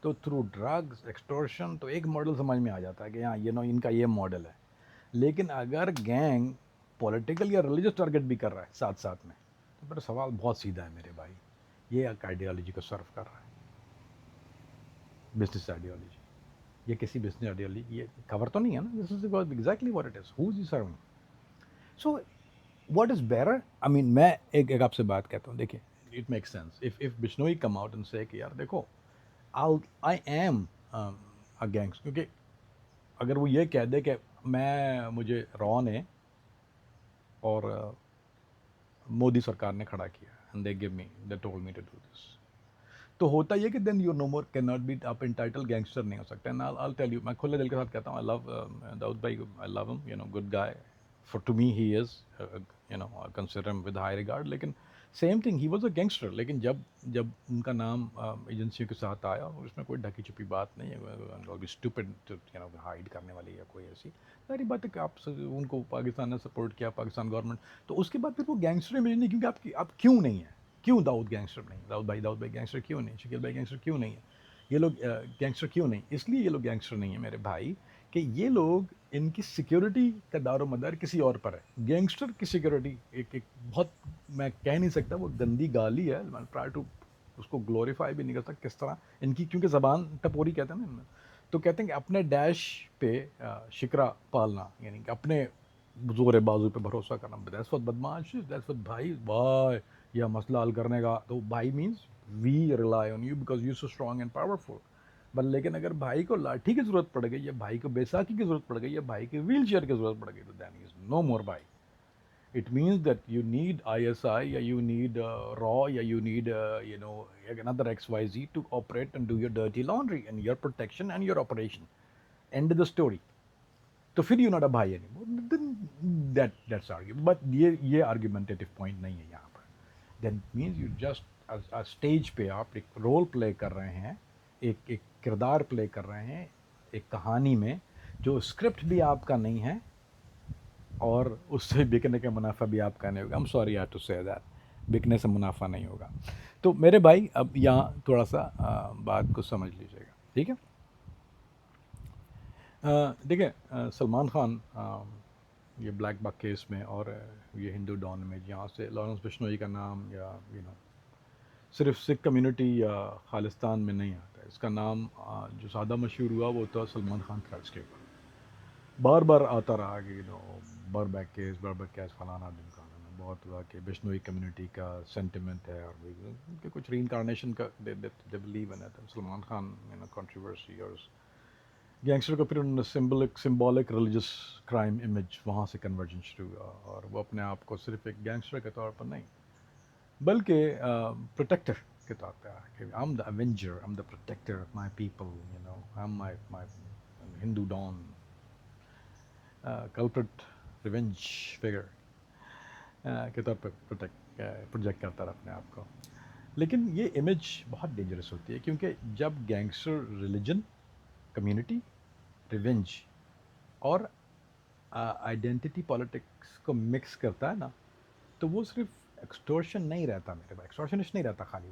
Speaker 1: तो थ्रू ड्रग्स एक्सटॉर्शन, तो एक मॉडल समझ में आ जाता है कि हाँ इनका ये मॉडल है। लेकिन अगर गैंग पॉलिटिकल या रिलीजियस टारगेट भी कर रहा है साथ साथ में, तो मेरा सवाल बहुत सीधा है मेरे भाई, ये एक आइडियोलॉजी को सर्व कर रहा है, बिजनेस आइडियोलॉजी। ये किसी बिजनेस आइडियोलॉजी ये खबर तो नहीं है ना, this is exactly what it is, who is serving. So what is better, I mean मैं एक आपसे बात कहता हूँ, देखिए it make sense if Bishnoi come out and से कि यार देखो आई एम अ गैंग्स, क्योंकि अगर वो ये कह दे कि मुझे रॉ ने और मोदी सरकार ने खड़ा किया, and they give me, they told me to do this, तो होता ये कि then you no more can not be, आप इंटाइटल गैंगस्टर नहीं हो सकते। एंड आई टेल यू, मैं खुले दिल के साथ कहता हूँ, आई लव दाऊद भाई, I love him, good guy, for to me he is, I consider him with high regard. लेकिन same thing, he was a gangster, लेकिन जब जब उनका नाम एजेंसियों के साथ आया, और उसमें कोई ढकी छुपी बात नहीं है, स्टूपिड हाइड करने वाली या कोई ऐसी सारी बात है कि आप उनको पाकिस्तान ने सपोर्ट किया, पाकिस्तान गवर्नमेंट, तो उसके बाद फिर वो गैंगस्टर इमेज नहीं, क्योंकि आप क्यों नहीं है, क्यों दाऊद गैंगस्टर नहीं, दाऊद भाई गैंगस्टर क्यों नहीं, शकील भाई गैंगस्टर क्यों नहीं है, ये लोग गैंगस्टर क्यों नहीं, इसलिए ये लोग गैंगस्टर नहीं है मेरे भाई, कि ये लोग इनकी सिक्योरिटी का दारोमदार किसी और पर है। गैंगस्टर की सिक्योरिटी एक एक बहुत, मैं कह नहीं सकता, वो गंदी गाली है, मैं ट्राई टू उसको ग्लोरीफाई भी नहीं कर सकता किस तरह इनकी, क्योंकि ज़बान टपोरी कहते हैं ना इनमें, तो कहते हैं कि अपने डैश पे शिकरा पालना, यानी कि अपने जोर बाजू पे भरोसा करना, दैट्स व्हाट बदमाश, दैट्स व्हाट भाई भाई या मसला हल करने का, तो भाई means we rely on you because you so strong and powerful. But लेकिन अगर भाई को लाठी की ज़रूरत पड़ गई, या भाई को बैसाखी की ज़रूरत पड़ गई, या भाई के व्हील चेयर की ज़रूरत पड़ गई, तो दैन इज़ नो मोर भाई। It means that you need ISI, या you need RAW, या you need another XYZ to operate and do your dirty laundry and your protection and your operation. End of the story. तो फिर you're not a भाई anymore. Then that's argument. But ये argumentative point नहीं है यहाँ पर. That means you just a stage पे आप एक रोल प्ले कर रहे हैं, एक एक किरदार प्ले कर रहे हैं एक कहानी में, जो स्क्रिप्ट भी आपका नहीं है और उससे बिकने का मुनाफा भी आपका नहीं होगा। I'm sorry I have to say that, बिकने से मुनाफा नहीं होगा। तो मेरे भाई अब यहाँ थोड़ा सा बात को समझ लीजिएगा, ठीक है। देखिए सलमान खान ये ब्लैक बक केस में और ये हिंदू डॉन में, जहाँ से लॉरेंस बिश्नोई का नाम या सिर्फ सिख कम्युनिटी या खालिस्तान में नहीं आता, इसका नाम जो ज़्यादा मशहूर हुआ वो था सलमान खान थ्रेड्स के ऊपर। बार बार आता रहा कि बर्बैक केस फलाना ढिमकाना, बहुत हुआ कि बिश्नोई कम्युनिटी का सेंटिमेंट है और उनके कुछ रीइंकारनेशन का they believe in it. Salman Khan controversy और गैंगस्टर को फिर उन्होंने सिंबॉलिक रिलीजियस क्राइम इमेज वहाँ से कन्वर्जन शुरू हुआ, और वो अपने आप को सिर्फ एक गैंगस्टर के तौर पर नहीं बल्कि प्रोटेक्टर के तौर पर कि I am the avenger, I am the protector of my people, I am my Hindu don, culprit revenge figure के तौर पर प्रोजेक्ट करता रहा अपने आप को। लेकिन ये इमेज बहुत डेंजरस होती है, क्योंकि जब गैंगस्टर रिलीजन, कम्युनिटी, रिवेंज और आइडेंटिटी पॉलिटिक्स को मिक्स करता है ना, तो वो सिर्फ एक्सटोर्शन नहीं रहता मेरे भाई, एक्सटोर्शनिस्ट नहीं रहता खाली,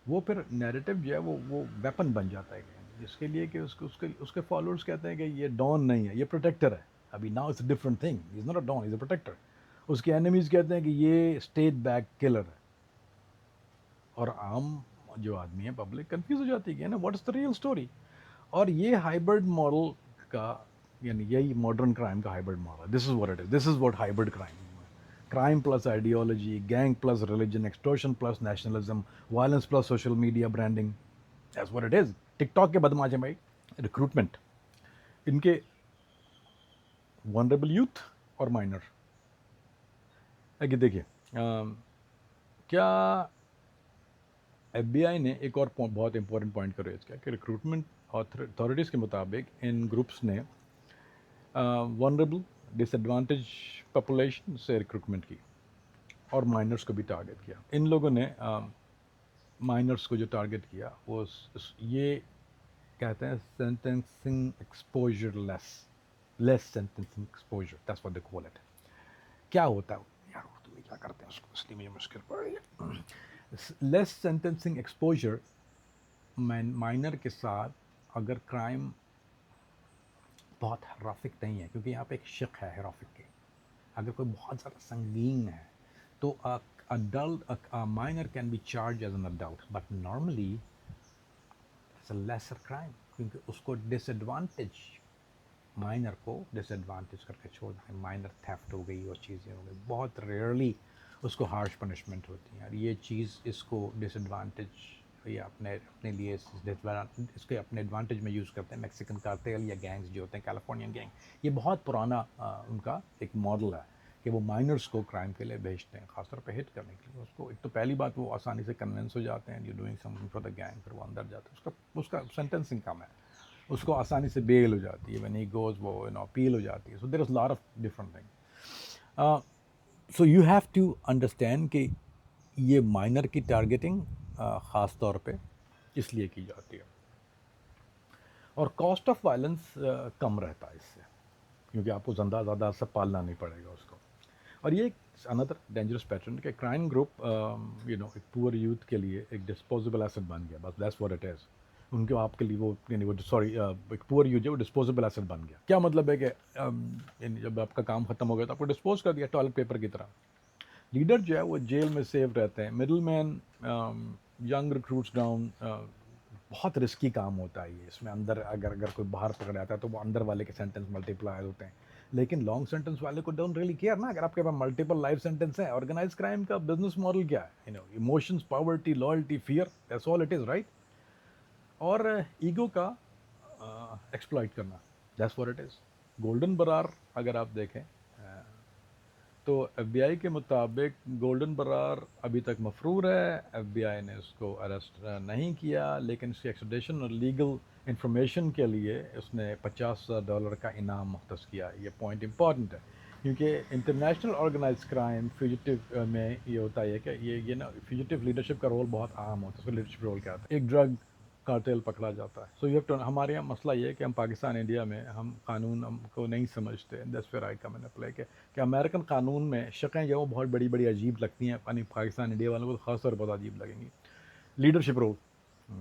Speaker 1: वो फिर नैरेटिव जो है वो वेपन बन जाता है, जिसके लिए कि उसके फॉलोअर्स कहते हैं कि ये डॉन नहीं है, ये प्रोटेक्टर है। अभी now it's a different thing, is not a don, is a protector. उसके एनिमीज़ कहते हैं कि ये स्टेट बैक किलर है, और आम जो आदमी है, पब्लिक कंफ्यूज हो जाती है ना, what is the real story. और ये हाइब्रिड मॉडल का, यानी यही मॉडर्न क्राइम का hybrid model, this is what it is, this is what hybrid crime plus ideology, gang plus religion, extortion plus nationalism, violence plus social media branding, that's what it is. TikTok के बदमाश हैं भाई। Recruitment, इनके vulnerable youth और minor. आगे देखिए क्या FBI ने एक और बहुत इंपॉर्टेंट पॉइंट को रेज किया कि रिक्रूटमेंट अथॉरिटीज़ के मुताबिक इन ग्रुप्स ने वनरेबल डिसएडवांटेज पॉपुलेशन से रिक्रूटमेंट की और माइनर्स को भी टारगेट किया। इन लोगों ने माइनर्स को जो टारगेट किया वो ये कहते हैं sentencing exposure less sentencing exposure, that's what they call it. क्या होता है यार उर्दू में क्या करते हैं उसको, इसलिए मुझे मुश्किल पड़ रही है। लेस सेंटेंसिंग एक्सपोजर माइनर के साथ अगर क्राइम बहुत हराफिक नहीं है, क्योंकि यहाँ पे एक शिक है हराफिक की, अगर कोई बहुत ज़्यादा संगीन है तो adult minor can be charged as an adult, but normally it's a lesser crime, क्योंकि उसको डिसएडवांटेज, माइनर को डिसएडवांटेज करके छोड़ना है। माइनर थेफ्ट हो गई और चीज़ें हो गई, बहुत रेयरली उसको हार्श पनिशमेंट होती है, और ये चीज़ इसको डिसएडवांटेज या अपने लिए इसके अपने एडवांटेज में यूज़ करते हैं मैक्सिकन कार्टेल या गैंग्स जो होते हैं, कैलिफोर्नियन गैंग। ये बहुत पुराना उनका एक मॉडल है कि वो माइनर्स को क्राइम के लिए भेजते हैं, खासतौर पे हिट करने के लिए। उसको एक तो पहली बात वो आसानी से कन्विंस हो जाते हैं, you doing something for the gang, फिर वो अंदर जाते हैं, उसका सेंटेंसिंग कम है, उसको आसानी से बेल हो जाती है, व्हेन ही गोज वो अपील हो जाती है। So there is lot of different thing. So you have to understand कि ये माइनर की टारगेटिंग ख़ास तौर पे इसलिए की जाती है, और कॉस्ट ऑफ वायलेंस कम रहता है इससे, क्योंकि आपको ज़्यादा से पालना नहीं पड़ेगा उसको। और ये अनदर डेंजरस पैटर्न कि क्राइम ग्रुप एक पुअर यूथ के लिए एक डिस्पोजेबल एसेट बन गया, बस दैट्स व्हाट इट इज़। उनके आपके लिए वो यानी वो सॉरी एक पुअर यूज है वो डिस्पोजेबल एसेट बन गया। क्या मतलब है कि यानी जब आपका काम खत्म हो गया तो आपको डिस्पोज कर दिया टॉयलेट पेपर की तरह। लीडर जो है वो जेल में सेव रहते हैं, middle man, young recruits down, बहुत रिस्की काम होता है ये। इसमें अंदर अगर अगर कोई बाहर पकड़ जाता है तो वो अंदर वाले के सेंटेंस मल्टीप्लाई होते हैं, लेकिन लॉन्ग सेंटेंस वाले को डोंट रियली केयर ना। अगर आपके पास मल्टीपल लाइफ सेंटेंस है, ऑर्गेनाइज क्राइम का बिजनेस मॉडल क्या है? Emotions, poverty, loyalty, fear, that's all it is, right? और ईगो का एक्सप्लॉइट करना, that's what it is. Goldy Brar अगर आप देखें तो एफबीआई के मुताबिक गोल्डन बरार अभी तक मफरूर है। एफबीआई ने उसको अरेस्ट नहीं किया, लेकिन उसकी एक्सट्रेडिशन और लीगल इंफॉर्मेशन के लिए उसने $50,000 का इनाम मुख्तस किया। ये पॉइंट इंपॉर्टेंट है क्योंकि इंटरनेशनल ऑर्गेनाइज क्राइम फ्यूजिटिव में ये होता है कि ये ना फ्यूजिटिव लीडरशिप का रोल बहुत अहम होता है। उसका लीडरशिप रोल क्या होता है? एक ड्रग कार्टेल पकड़ा जाता है। सो यू हैव टू, हमारे यहाँ मसला ये है कि हम पाकिस्तान इंडिया में हम कानून को नहीं समझते। That's where I come in play कि अमेरिकन कानून में शक़ें जो वो बहुत बड़ी बड़ी अजीब लगती हैं, यानी पाकिस्तान इंडिया वालों को ख़ास तौर पर बहुत अजीब लगेंगी। लीडरशिप रोल,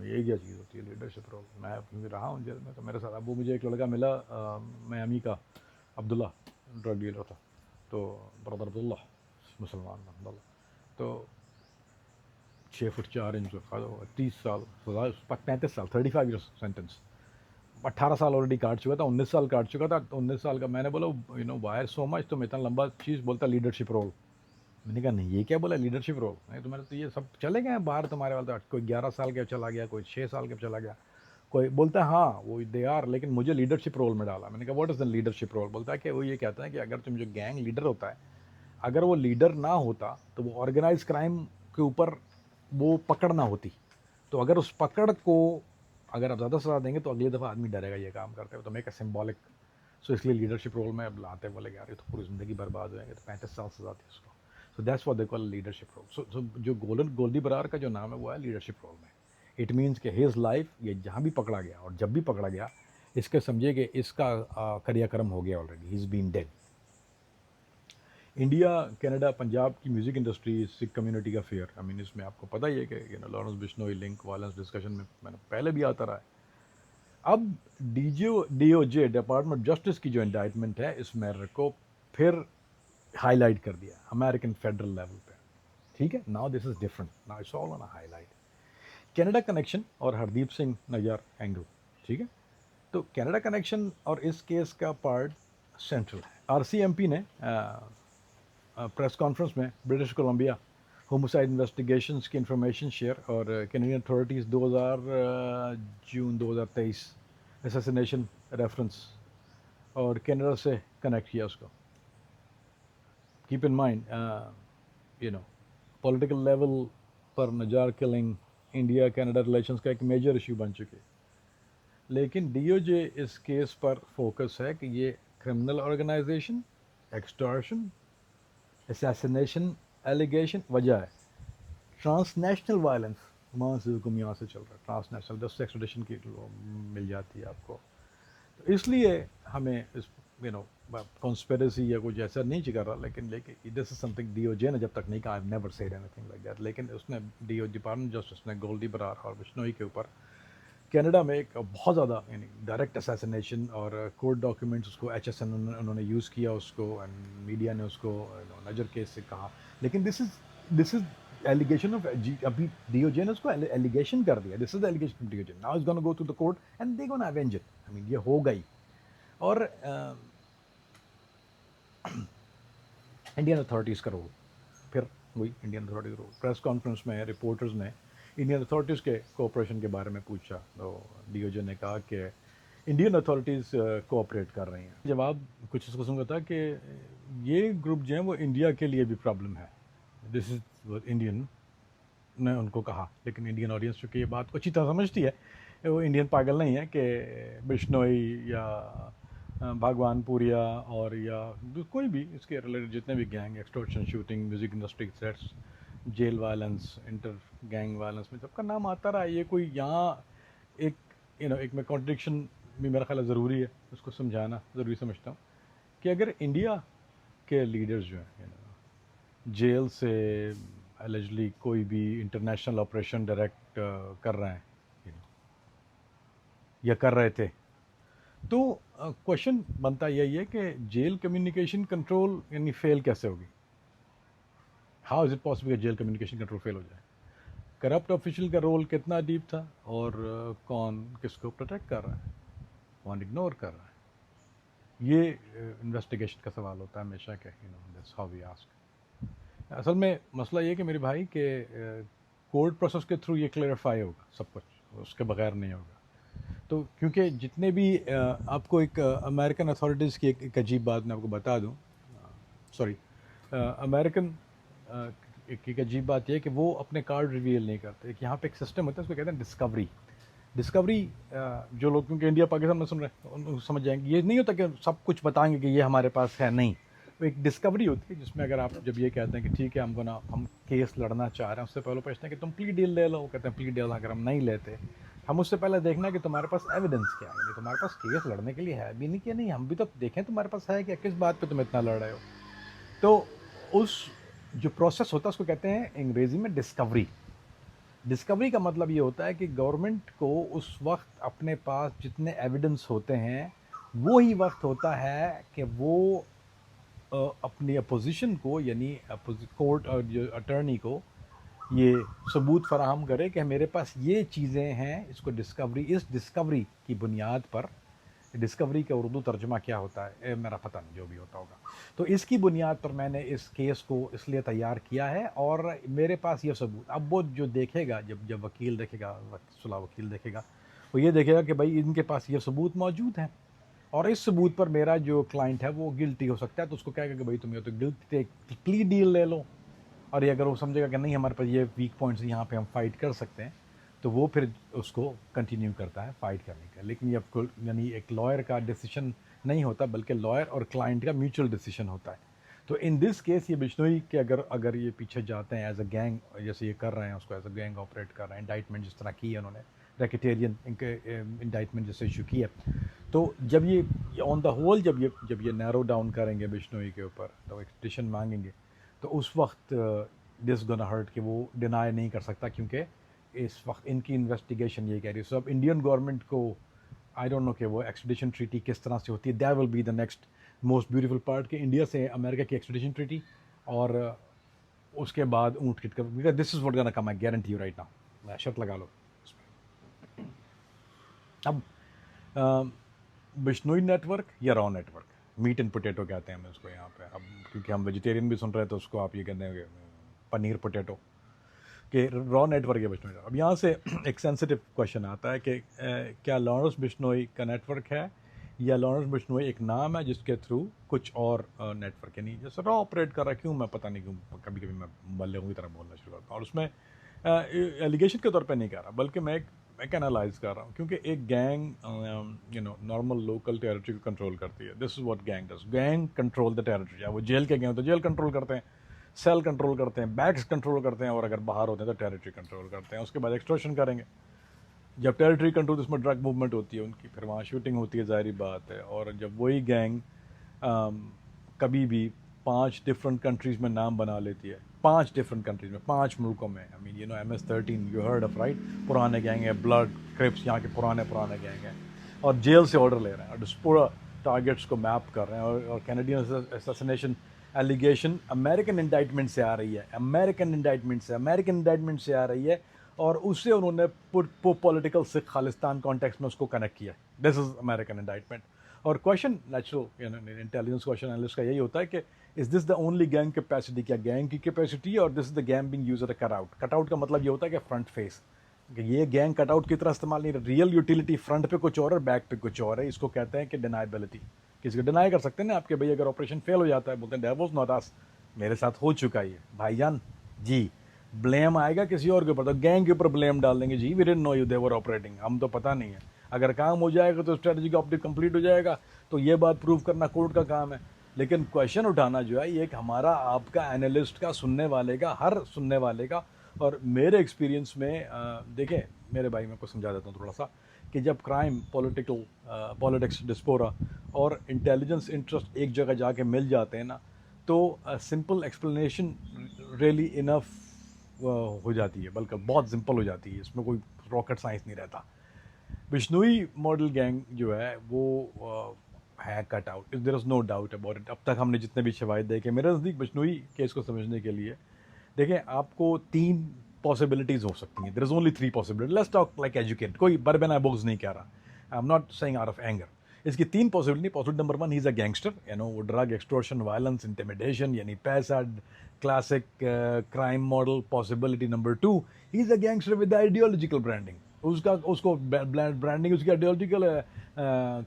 Speaker 1: ये क्या चीज़ होती है लीडरशिप रोल? मैं क्योंकि रहा हूँ जेल में, तो मेरे साथ अब मुझे एक लड़का मिला मियामी का, अब्दुल्ला, ड्रग डीलर था। तो ब्रदर अब्दुल्ला, मुसलमान अब्दुल्ला, तो 6 फुट 4 इंच का, 30 साल सजा, 35 साल, 35 ईयर्स सेंटेंस। 18 साल ऑलरेडी काट चुका था, 19 साल काट चुका था। 19 साल का मैंने बोला वायर सो मच, तुम इतना लंबा चीज़ बोलता लीडरशिप रोल। मैंने कहा नहीं, ये क्या बोला लीडरशिप रोल? नहीं तुम्हारे तो ये सब चले गए हैं बाहर तुम्हारे वाले, तो कोई 11 साल के चला गया, कोई 6 साल के चला गया, कोई बोलता है हाँ वो दे आर, लेकिन मुझे लीडरशिप रोल में डाला। मैंने कहा what is the leadership role? बोलता है कि वो ये कहता है कि अगर तुम जो गैंग लीडर होता है, अगर वो लीडर ना होता तो वो ऑर्गेनाइज क्राइम के ऊपर वो पकड़ ना होती। तो अगर उस पकड़ को अगर आप ज़्यादा सज़ा देंगे तो अगली दफ़ा आदमी डरेगा ये काम करते हुए, तो मेक अ सिम्बॉलिक। सो इसलिए लीडरशिप रोल में अब लाते बोले यार ये तो पूरी ज़िंदगी बर्बाद हो जाएंगे, तो 35 साल सज़ा थी उसको। So that's what they call leadership role. So जो गोल्डी बरार का जो नाम है वो है लीडरशिप रोल में। इट मीन्स कि हिज लाइफ, ये जहाँ भी पकड़ा गया और जब भी पकड़ा गया, इसके समझिए कि इसका क्रियाक्रम हो गया already, he is been dead. India, Canada, Punjab की म्यूज़िक इंडस्ट्री सिख कम्युनिटी का फेयर, आई मीन इसमें आपको पता ही है कि Lawrence Bishnoi link violence discussion में मैंने पहले भी आता रहा है। अब डीओजे, डिपार्टमेंट ऑफ जस्टिस की जो इंडाइटमेंट है इस मैटर को फिर हाईलाइट कर दिया अमेरिकन फेडरल लेवल पे। ठीक है, now this is different, now it's all on a highlight. Canada connection और हरदीप सिंह नैयर एंगल, ठीक है। तो कनाडा कनेक्शन और इस केस का पार्ट सेंट्रल है। आरसीएमपी ने प्रेस कॉन्फ्रेंस में ब्रिटिश कोलंबिया होमोसाइड इन्वेस्टिगेशंस की इंफॉर्मेशन शेयर और कैनेडियन अथॉरिटीज़ जून 2023 असैसिनेशन रेफरेंस और कनाडा से कनेक्ट किया उसको। Keep in mind political level पर नजार किलिंग इंडिया कनाडा रिलेशंस का एक मेजर इशू बन चुके, लेकिन डीओजे इस केस पर फोकस है कि ये criminal organisation, extortion, assassination allegation वजह है ट्रांसनेशनल वायलेंस। वहाँ से हुक्म यहाँ से चल रहा है ट्रांसनेशनल, 10 एक्सट्रेडिशन की मिल जाती है आपको। तो इसलिए हमें इस कॉन्स्पिरेसी या कुछ ऐसा नहीं कर रहा, लेकिन दिस इज समथिंग डीओजे ने जब तक नहीं कहा, I have never said anything like that, लेकिन उसने डीओ डिपार्टमेंट जस्टिस ने गोल्डी बरार और बिश्नोई के ऊपर कनाडा में एक बहुत ज़्यादा यानी डायरेक्ट असैसिनेशन और कोर्ट डॉक्यूमेंट्स उसको एचएसएन उन्होंने यूज़ किया उसको, एंड मीडिया ने उसको नजर केस से कहा। लेकिन दिस इज एलिगेशन ऑफ अभी डीओजे ने उसको एलिगेशन कर दिया, this is the allegation of DOJ, now is gonna go to the court and they gonna avenge it. I mean ये हो गई। और इंडियन अथॉरिटीज़ का रोल, फिर वही इंडियन अथॉरिटी का रोल। प्रेस कॉन्फ्रेंस में रिपोर्टर्स ने इंडियन अथॉरिटीज़ के कोऑपरेशन के बारे में पूछा, तो डीओजे ने कहा कि इंडियन अथॉरिटीज़ कोऑपरेट कर रही हैं। जवाब कुछ इस किस्म का था कि ये ग्रुप जो है वो इंडिया के लिए भी प्रॉब्लम है, दिस इज इंडियन ने उनको कहा। लेकिन इंडियन ऑडियंस चूँकि ये बात को अच्छी तरह समझती है, वो इंडियन पागल नहीं है कि बिश्नोई या भागवानपुरिया और या कोई भी इसके रिलेटेड जितने भी gang, extortion, shooting, music industry threats, jail violence, inter gang violence में सबका नाम आता रहा है। ये कोई यहाँ एक एक में कॉन्ट्रडिक्शन भी मेरा ख्याल ज़रूरी है, उसको समझाना ज़रूरी समझता हूँ कि अगर इंडिया के लीडर्स जो हैं जेल से एलिजली कोई भी इंटरनेशनल ऑपरेशन डायरेक्ट कर रहे हैं, या कर रहे थे। तो क्वेश्चन बनता यही है कि जेल कम्युनिकेशन कंट्रोल यानी फेल कैसे होगी? हाउ इज़ इट पॉसिबल कि जेल कम्युनिकेशन कंट्रोल फेल हो जाए? करप्ट ऑफिशियल का रोल कितना डीप था और कौन किसको प्रोटेक्ट कर रहा है, कौन इग्नोर कर रहा है? ये इन्वेस्टिगेशन का सवाल होता है हमेशा के, दैट्स हाउ वी आस्क। असल में मसला ये कि मेरे भाई के कोर्ट प्रोसेस के थ्रू ये क्लेरिफाई होगा सब कुछ, उसके बगैर नहीं होगा। तो क्योंकि जितने भी आपको एक अमेरिकन अथॉरिटीज़ की एक अजीब बात मैं आपको बता दूं, सॉरी, अमेरिकन एक अजीब बात यह है कि वो अपने कार्ड रिवील नहीं करते। कि यहाँ पे एक सिस्टम होता है, उसको कहते हैं डिस्कवरी। डिस्कवरी जो लोग क्योंकि इंडिया पाकिस्तान में सुन रहे हैं उनको समझ जाएंगे, ये नहीं होता कि सब कुछ बताएंगे कि ये हमारे पास है, नहीं। वो एक डिस्कवरी होती है जिसमें अगर आप जब ये कहते हैं कि ठीक है हम केस लड़ना चाह रहे हैं, उससे पहले पूछते हैं कि तुम प्ली डील ले लो। वो कहते हैं प्ली डील अगर हम नहीं लेते, हम उससे पहले देखना कि तुम्हारे पास एविडेंस क्या है, तुम्हारे पास केस लड़ने के लिए है भी नहीं कि नहीं, हम भी तो देखें तुम्हारे पास है क्या, किस बात पे तुम इतना लड़ रहे हो। तो उस जो प्रोसेस होता है उसको कहते हैं अंग्रेजी में डिस्कवरी। डिस्कवरी का मतलब ये होता है कि गवर्नमेंट को उस वक्त अपने पास जितने एविडेंस होते हैं वो ही वक्त होता है कि वो अपनी अपोजिशन को यानी कोर्ट और जो अटर्नी को ये सबूत फराहम करे कि मेरे पास ये चीज़ें हैं। इसको डिस्कवरी, इस डिस्कवरी की बुनियाद पर, डिस्कवरी का उर्दू तर्जुमा क्या होता है मेरा पता नहीं, जो भी होता होगा, तो इसकी बुनियाद पर मैंने इस केस को इसलिए तैयार किया है और मेरे पास ये सबूत। अब वो जो देखेगा, जब वकील देखेगा, सुलह वकील देखेगा, वो ये देखेगा कि भाई इनके पास ये सबूत मौजूद हैं और इस सबूत पर मेरा जो क्लाइंट है वो गिल्टी हो सकता है, तो उसको कहेगा कि भाई तुम ये तो गिल्टी, प्ली डील ले लो। और ये अगर वो समझेगा कि नहीं हमारे पास ये वीक पॉइंट्स यहाँ पे हम फाइट कर सकते हैं, तो वो फिर उसको कंटिन्यू करता है फाइट करने का। लेकिन ये यानी एक लॉयर का डिसीजन नहीं होता, बल्कि लॉयर और क्लाइंट का म्यूचुअल डिसीजन होता है। तो इन दिस केस ये बिश्नोई के अगर ये पीछे जाते हैं एज अ गैंग, जैसे ये कर रहे हैं, उसको एज अ गैंग ऑपरेट कर रहे हैं, इंडाइटमेंट जिस तरह की है उन्होंने, रैकेटेरियन इंडाइटमेंट जैसे इशू की है, तो जब ये ऑन द होल जब ये नैरो डाउन करेंगे बिश्नोई के ऊपर, तो एक्सट्रेडिशन मांगेंगे, तो उस वक्त दिस गोना हर्ट कि वो डिनाई नहीं कर सकता, क्योंकि इस वक्त इनकी इन्वेस्टिगेशन ये कह रही है। सो अब इंडियन गवर्नमेंट को आई डोंट नो कि वो एक्सट्रेडिशन ट्रीटी किस तरह से होती है। That will be the next most beautiful part कि इंडिया से अमेरिका की एक्सट्रेडिशन ट्रीटी, और उसके बाद ऊँट किट कर, because this is what gonna come, I guarantee you right now, शर्त लगा लो। अब बिश्नोई नेटवर्क या रॉ नेटवर्क, मीट एंड पोटैटो कहते हैं हम इसको यहाँ पे। अब क्योंकि हम वेजिटेरियन भी सुन रहे हैं तो उसको आप ये कहते हैं पनीर पोटैटो के रॉ नेटवर्क है बिश्नोई। अब यहाँ से एक सेंसिटिव क्वेश्चन आता है कि क्या लॉरेंस बिश्नोई का नेटवर्क है या लॉरेंस बिश्नोई एक नाम है जिसके थ्रू कुछ और नेटवर्क, यानी जैसे रॉ ऑपरेट कर रहा है, क्यों मैं पता नहीं क्यों कभी कभी मैं बल्लेगों की तरह बोलना शुरू करता हूँ, और उसमें एलिगेशन के तौर पे नहीं कर रहा, बल्कि मैं एनालाइज कर रहा हूँ। क्योंकि एक गैंग नॉर्मल लोकल टेरिटरी को कंट्रोल करती है। This is what gang does, gang control the territory. या वो जेल के गए तो जेल कंट्रोल करते हैं, सेल कंट्रोल करते हैं, बैग्स कंट्रोल करते हैं, और अगर बाहर होते हैं तो टेरिटरी कंट्रोल करते हैं। उसके बाद एक्सटॉर्शन करेंगे। जब टेरिटरी कंट्रोल, उसमें ड्रग मूवमेंट होती है उनकी, फिर वहाँ शूटिंग होती है, ज़ाहिर बात है। और जब वही गैंग कभी भी 5 डिफरेंट कंट्रीज़ में नाम बना लेती है, 5 डिफरेंट कंट्रीज़ में, 5 मुल्कों में, I mean MS-13 you heard of, right, पुराने गैंग है, ब्लड क्रिप्स यहाँ के पुराने गैंग हैं, और जेल से ऑर्डर ले रहे हैं और पूरा टारगेट्स को मैप कर रहे हैं। और Canadian assassination allegation American indictment से आ रही है, अमेरिकन इंडाइटमेंट से आ रही है, और उससे उन्होंने पॉलिटिकल सिख खालिस्तान कॉन्टेक्स्ट में उसको कनेक्ट किया। This is American indictment. और question natural intelligence question analyst का यही होता है कि is this the only gang capacity, क्या गैंग की कैपेसिटी, और this is the gang being use at cutout. Cutout का मतलब ये होता है कि फ्रंट फेस, ये गैंग कटआउट की तरह इस्तेमाल नहीं, रियल यूटिलिटी फ्रंट पे कुछ और है, बैक पे कुछ और है। इसको कहते हैं कि डिनाइबिलिटी। किसी को डिनाई कर सकते हैं ना आपके, भाई अगर ऑपरेशन फेल हो जाता है, बोलते हैं दैट वाज नॉट अस, मेरे साथ हो चुका है भाईजान जी, ब्लेम आएगा किसी और के ऊपर, तो गैंग के ऊपर ब्लेम डाल देंगे, जी we didn't know you they were operating, हम तो पता नहीं है। अगर काम हो जाएगा तो स्ट्रेटजी का ऑब्जेक्ट कंप्लीट हो जाएगा, तो ये बात प्रूव करना कोर्ट का काम है। लेकिन क्वेश्चन उठाना जो है, ये एक हमारा आपका एनालिस्ट का, सुनने वाले का, हर सुनने वाले का। और मेरे एक्सपीरियंस में देखें मेरे भाई, मैं को समझा देता हूँ थोड़ा सा, कि जब क्राइम, पॉलिटिक्स, डिस्पोरा और इंटेलिजेंस इंटरेस्ट एक जगह जाके मिल जाते हैं ना, तो सिंपल एक्सप्लेनेशन रियली इनफ हो जाती है, बल्कि बहुत सिंपल हो जाती है, इसमें कोई रॉकेट साइंस नहीं रहता। बिश्नोई मॉडल गैंग जो है वो है cut out, there is no doubt about it. अब तक हमने जितने भी शवाहिद देखे, मेरे नज़दीक बिश्नोई केस को समझने के लिए देखें, आपको 3 पॉसिबिलिटीज़ हो सकती हैं। There is only 3 possibility. Let's talk like educated, कोई बरबना बॉक्स नहीं कह रहा, I am not saying out of anger. इसकी 3 possibility. Possibility number 1, he is a gangster, you know, वो ड्रग एक्सटॉर्शन, वायलेंस, इंटिमिडेशन, यानी पैसा, classic crime model. Possibility number 2, he is a gangster with ideological branding. उसको branding उसकी ideological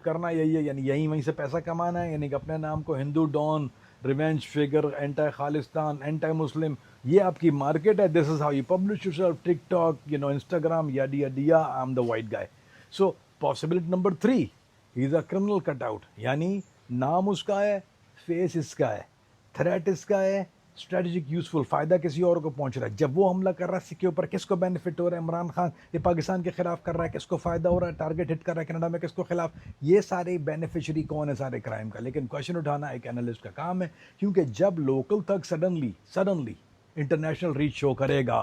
Speaker 1: करना यही है, यानी यहीं वहीं से पैसा कमाना है, यानी कि अपने नाम को Hindu don, revenge figure, anti Khalistan, anti Muslim, ये आपकी मार्केट है। This is how you publish yourself, TikTok, you know, Instagram, याडी याडिया, I am the white guy. So possibility number 3, he is a criminal cutout, यानी नाम उसका है, फेस इसका है, थ्रेट इसका है, स्ट्रेटेजिक यूजफुल, फायदा किसी और को पहुंच रहा है। जब वो हमला कर रहा है इसके ऊपर, किसको बेनिफिट हो रहा है? इमरान खान ये पाकिस्तान के खिलाफ कर रहा है, किसको फायदा हो रहा है? टारगेट हिट कर रहा है कनाडा में, किसको खिलाफ? ये सारे बेनिफिशियरी कौन है सारे क्राइम का? लेकिन क्वेश्चन उठाना एक एनालिस्ट का काम है, क्योंकि जब लोकल तक सडनली इंटरनेशनल रीच शो करेगा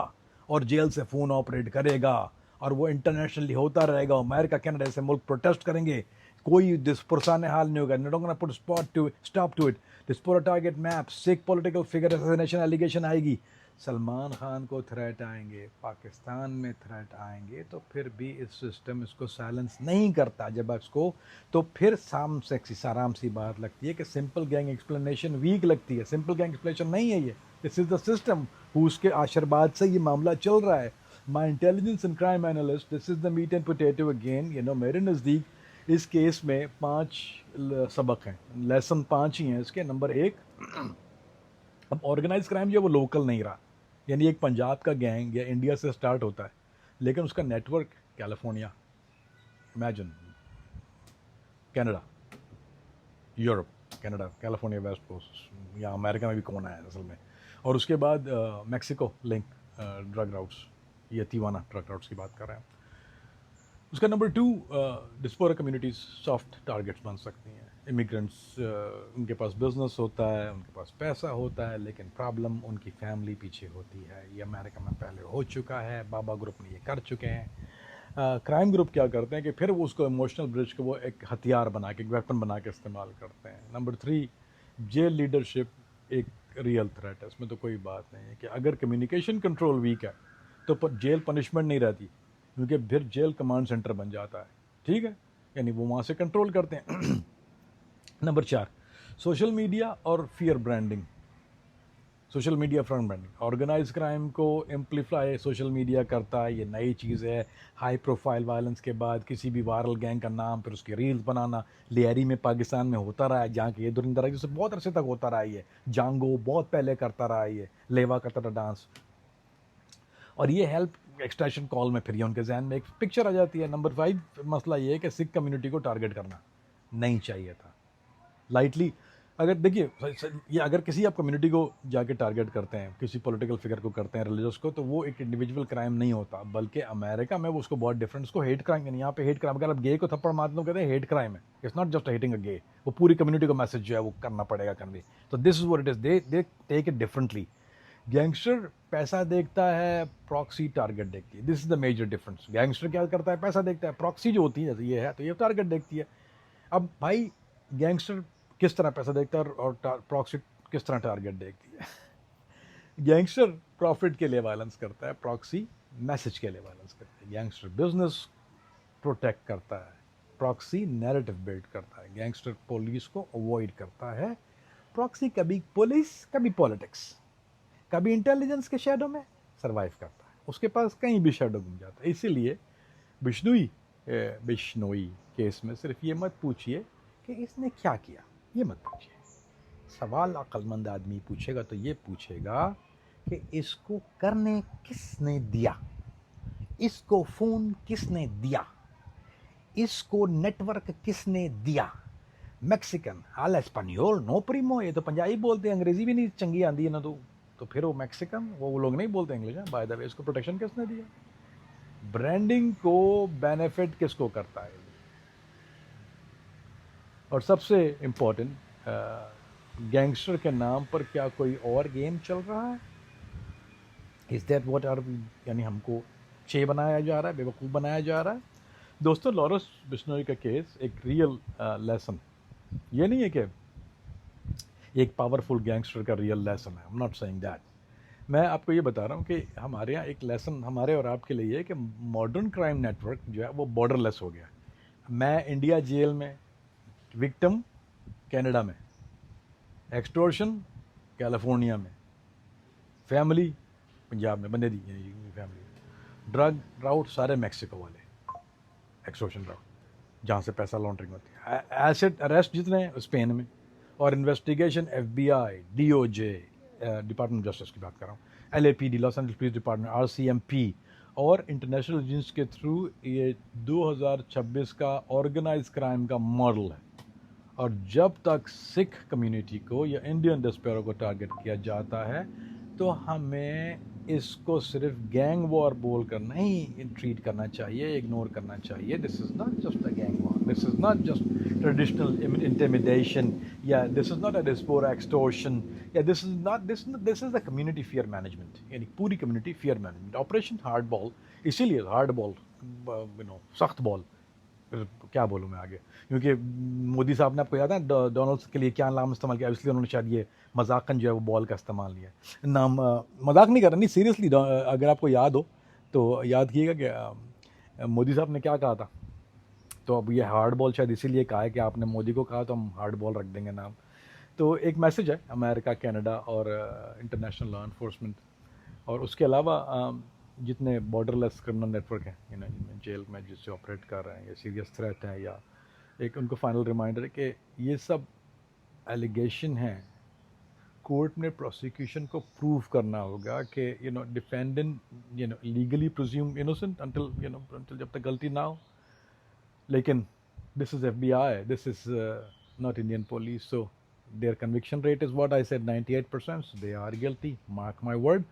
Speaker 1: और जेल से फोन ऑपरेट करेगा और वो इंटरनेशनली होता रहेगा, अमेरिका कनाडा से मुल्क प्रोटेस्ट करेंगे, कोई दिस पुरसाने हाल नहीं होगा, not gonna put stop to it. This पूरा target map, Sikh political figure assassination allegation आएगी, सलमान खान को थ्रेट आएंगे, पाकिस्तान में थ्रेट आएंगे, तो फिर भी इस सिस्टम इसको साइलेंस नहीं करता। जब इसको, तो फिर साराम सी बात लगती है कि सिंपल गैंग एक्सप्लेनेशन वीक लगती है। सिंपल गैंग एक्सप्लेनेशन नहीं है ये, दिस इज द सिस्टम उसके आशीर्वाद से ये मामला चल रहा है। My intelligence and crime analyst, this is the meat and potato again, you know, मेरे नज़दीक इस केस में 5 सबक हैं, लेसन 5 ही हैं इसके। नंबर 1, अब ऑर्गेनाइज क्राइम जो वो लोकल नहीं रहा, यानी एक पंजाब का गैंग या इंडिया से स्टार्ट होता है, लेकिन उसका network California, imagine, Canada, Europe, Canada, California, west coast, या अमेरिका में भी कौन है असल में, और उसके बाद मैक्सिको लिंक ड्रग राउट्स, ये तिवाना ड्रग राउट्स की बात कर रहे हैं। उसका नंबर 2, डिस्पोरा कम्युनिटीज़ सॉफ्ट टारगेट्स बन सकती हैं। इमिग्रेंट्स, उनके पास बिजनेस होता है, उनके पास पैसा होता है, लेकिन प्रॉब्लम उनकी फैमिली पीछे होती है। ये अमेरिका में पहले हो चुका है, बाबा ग्रुप ने ये कर चुके हैं। क्राइम ग्रुप क्या करते हैं कि फिर वो उसको इमोशनल ब्रिज को वो एक हथियार बना के, एक वेपन बना के इस्तेमाल करते हैं। नंबर 3, जेल लीडरशिप एक रियल थ्रेट है, इसमें तो कोई बात नहीं है कि अगर कम्युनिकेशन कंट्रोल वीक है तो जेल पनिशमेंट नहीं रहती, क्योंकि फिर जेल कमांड सेंटर बन जाता है, ठीक है, यानी वो वहाँ से कंट्रोल करते हैं। नंबर 4, सोशल मीडिया और fear branding, social media front branding, organise crime को एम्पलीफाई सोशल मीडिया करता है, ये नई चीज़ है। हाई प्रोफाइल वायलेंस के बाद किसी भी वायरल गैंग का नाम, फिर उसकी रील्स बनाना, लियारी में पाकिस्तान में होता रहा है, जहाँ के ये दुरिंदर जैसे बहुत अरसे तक होता रहा है, ये जांगो बहुत पहले करता रहा है, ये लेवा करता था डांस, और ये हेल्प एक्सटेंशन कॉल में फिर ये उनके जहन में एक पिक्चर आ जाती है। नंबर 5, मसला ये है कि सिख कम्युनिटी को टारगेट करना नहीं चाहिए था लाइटली। अगर देखिए, ये अगर किसी आप कम्युनिटी को जाके टारगेट करते हैं, किसी पॉलिटिकल फिगर को करते हैं, रिलीजियस को, तो वो एक इंडिविजुअल क्राइम नहीं होता, बल्कि अमेरिका में वो उसको बहुत डिफरेंट, उसको हेट क्राइम, यानी यहाँ पे हेट क्राइम, अगर आप गे को थप्पड़ मारते हो कहते हैं हेट क्राइम है, इट्स नॉट जस्ट हेटिंग अ गे, वो पूरी कम्युनिटी को मैसेज जो है वो करना पड़ेगा कन्वे। तो this is what it is, they take it differently. Gangster पैसा देखता है, प्रॉक्सी टारगेट देखती है, this is the major difference. Gangster क्या करता है? पैसा देखता है, प्रॉक्सी जो होती है जैसे ये है तो ये टारगेट देखती है। अब भाई, गैंगस्टर किस तरह पैसा देखता है और प्रॉक्सी किस तरह टारगेट देखती है? गैंगस्टर प्रॉफिट के लिए वायलेंस करता है, प्रॉक्सी मैसेज के लिए वायलेंस करता है। गैंगस्टर बिजनेस प्रोटेक्ट करता है, प्रॉक्सी नैरेटिव बिल्ड करता है। गैंगस्टर पुलिस को अवॉइड करता है, प्रॉक्सी कभी पुलिस, कभी पॉलिटिक्स, कभी इंटेलिजेंस के शेडो में सरवाइव करता है, उसके पास कहीं भी शेडो घूम जाता है। इसीलिए बिश्नोई केस में सिर्फ ये मत पूछिए कि इसने क्या किया, ये मत पूछिए। सवाल अक्लमंद आदमी पूछेगा तो ये पूछेगा कि इसको करने किसने दिया, इसको फ़ोन किसने दिया, इसको नेटवर्क किसने दिया। मैक्सिकन हाल एस्पानियोल नो प्रीमो, ये तो पंजाबी बोलते हैं, अंग्रेजी भी नहीं चंगी आती है ना, तो फिर वो मैक्सिकन, वो लोग नहीं बोलते इंग्लिश है। बाय द वे, इसको प्रोटेक्शन किसने दिया? ब्रांडिंग को बेनिफिट किसको करता है? और सबसे इम्पोर्टेंट, गैंगस्टर के नाम पर क्या कोई और गेम चल रहा है? इज दैट व्हाट आर, यानी हमको चे बनाया जा रहा है, बेवकूफ़ बनाया जा रहा है? दोस्तों, लॉरेंस बिश्नोई का केस एक रियल लेसन, ये नहीं है कि एक पावरफुल गैंगस्टर का रियल लेसन है। आई एम नॉट सेइंग दैट। मैं आपको ये बता रहा हूँ कि हमारे यहाँ एक लेसन हमारे और आपके लिए है कि मॉडर्न क्राइम नेटवर्क जो है वो बॉर्डरलेस हो गया। मैं इंडिया जेल में, विक्टिम कनाडा में, एक्सटोर्शन कैलिफोर्निया में, फैमिली पंजाब में, बंदे दी फैमिली, ड्रग राउट सारे मैक्सिको वाले, एक्सटोर्शन राउट जहाँ से पैसा लॉन्ड्रिंग होती है, एसेट अरेस्ट जितने हैं स्पेन में, और investigation FBI, DOJ, department of justice की बात कर रहा हूँ, LAPD, Los Angeles police department, RCMP और इंटरनेशनल एजेंसी के थ्रू ये 2026 का ऑर्गेनाइज क्राइम का मॉडल है। और जब तक सिख कम्युनिटी को या इंडियन डिस्पेरो को टारगेट किया जाता है तो हमें इसको सिर्फ गैंग वॉर बोल कर नहीं ट्रीट करना चाहिए, इग्नोर करना चाहिए। This is not just a gang war, this is not just traditional intimidation, या this is not a diaspora extortion, या this is the community fear management, यानी पूरी community fear management. Operation hard ball, इसीलिए hard ball, सख्त ball, क्या बोलूँ मैं आगे, क्योंकि मोदी साहब ने, आपको याद है डोनाल्ड्स के लिए क्या नाम इस्तेमाल किया, इसलिए उन्होंने शायद ये मजाकन जो है वो बॉल का इस्तेमाल लिया। नाम मजाक नहीं कर रहा, नहीं सीरियसली, अगर आपको याद हो तो याद कीजिएगा कि मोदी साहब ने क्या कहा था। तो अब ये हार्ड बॉल शायद इसीलिए कहा है कि आपने मोदी को कहा तो हम हार्ड बॉल रख देंगे नाम। तो एक मैसेज है अमेरिका, कनाडा और इंटरनेशनल लॉ इन्फोर्समेंट और उसके अलावा जितने बॉर्डरलेस क्रिमिनल नेटवर्क हैं, जिनमें जेल में जिससे ऑपरेट कर रहे हैं, या सीरियस थ्रेट है, या एक उनको फाइनल रिमाइंडर है कि ये सब एलिगेशन है। कोर्ट ने प्रोसिक्यूशन को प्रूव करना होगा कि defendant legally presume innocent until जब तक गलती ना हो। लेकिन this is FBI, this is not Indian police, so their conviction rate is what I said, 98%, they are guilty, mark my word.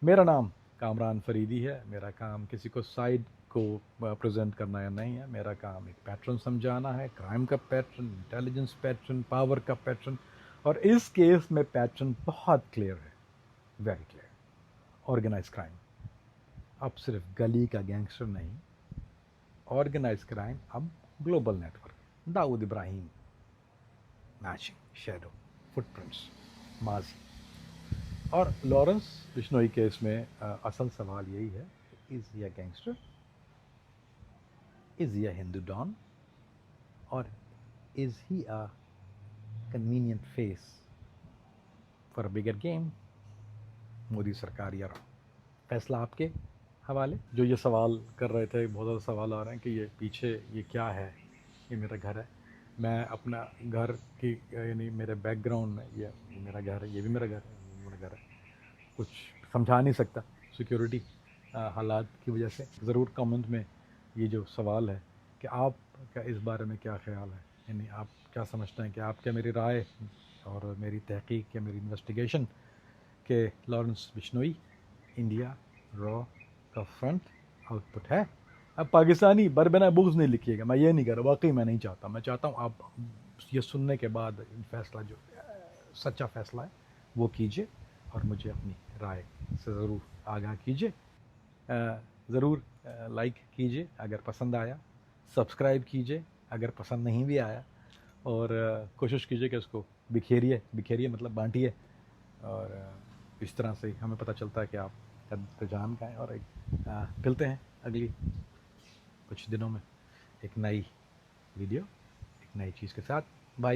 Speaker 1: मेरा नाम कामरान फरीदी है। मेरा काम किसी को साइड को प्रेजेंट करना या नहीं है। मेरा काम एक पैटर्न समझाना है, क्राइम का पैटर्न, इंटेलिजेंस पैटर्न, पावर का पैटर्न। और इस केस में पैटर्न बहुत क्लियर है, वेरी क्लियर। ऑर्गेनाइज क्राइम अब सिर्फ गली का गैंगस्टर नहीं, ऑर्गेनाइज क्राइम अब global network. Dawood Ibrahim, matching, shadow, footprints, माजी। और लॉरेंस बिश्नोई केस में असल सवाल यही है, is he a gangster, is he a Hindu don, और is he a convenient face for a bigger game, Modi सरकार या फैसला आपके हवाले। जो ये सवाल कर रहे थे, बहुत ज़्यादा सवाल आ रहे हैं कि ये पीछे ये क्या है, ये मेरा घर है। मैं अपना घर की, यानी मेरे बैकग्राउंड में ये मेरा घर है, ये भी मेरा घर है, ये मेरा घर है, कुछ समझा नहीं सकता सिक्योरिटी हालात की वजह से। ज़रूर कमेंट में ये जो सवाल है कि आप का इस बारे में क्या ख्याल है, यानी आप क्या समझते हैं कि आप क्या, मेरी राय और मेरी तहकीक या मेरी इन्वेस्टिगेशन के लॉरेंस बिश्नोई इंडिया रॉ का फ्रंट आउटपुट है। अब पाकिस्तानी बरबना बुग्ज़ नहीं लिखिएगा, मैं ये नहीं कर रहा, वाकई मैं नहीं चाहता। मैं चाहता हूँ आप ये सुनने के बाद फैसला जो सच्चा फैसला है वो कीजिए और मुझे अपनी राय से ज़रूर आगाह कीजिए। ज़रूर लाइक कीजिए अगर पसंद आया, सब्सक्राइब कीजिए अगर पसंद नहीं भी आया, और कोशिश कीजिए कि इसको बिखेरिए मतलब बांटिए, और इस तरह से हमें पता चलता है कि आप रुझान का है। और एक मिलते हैं अगली कुछ दिनों में एक नई वीडियो, एक नई चीज़ के साथ। बाय।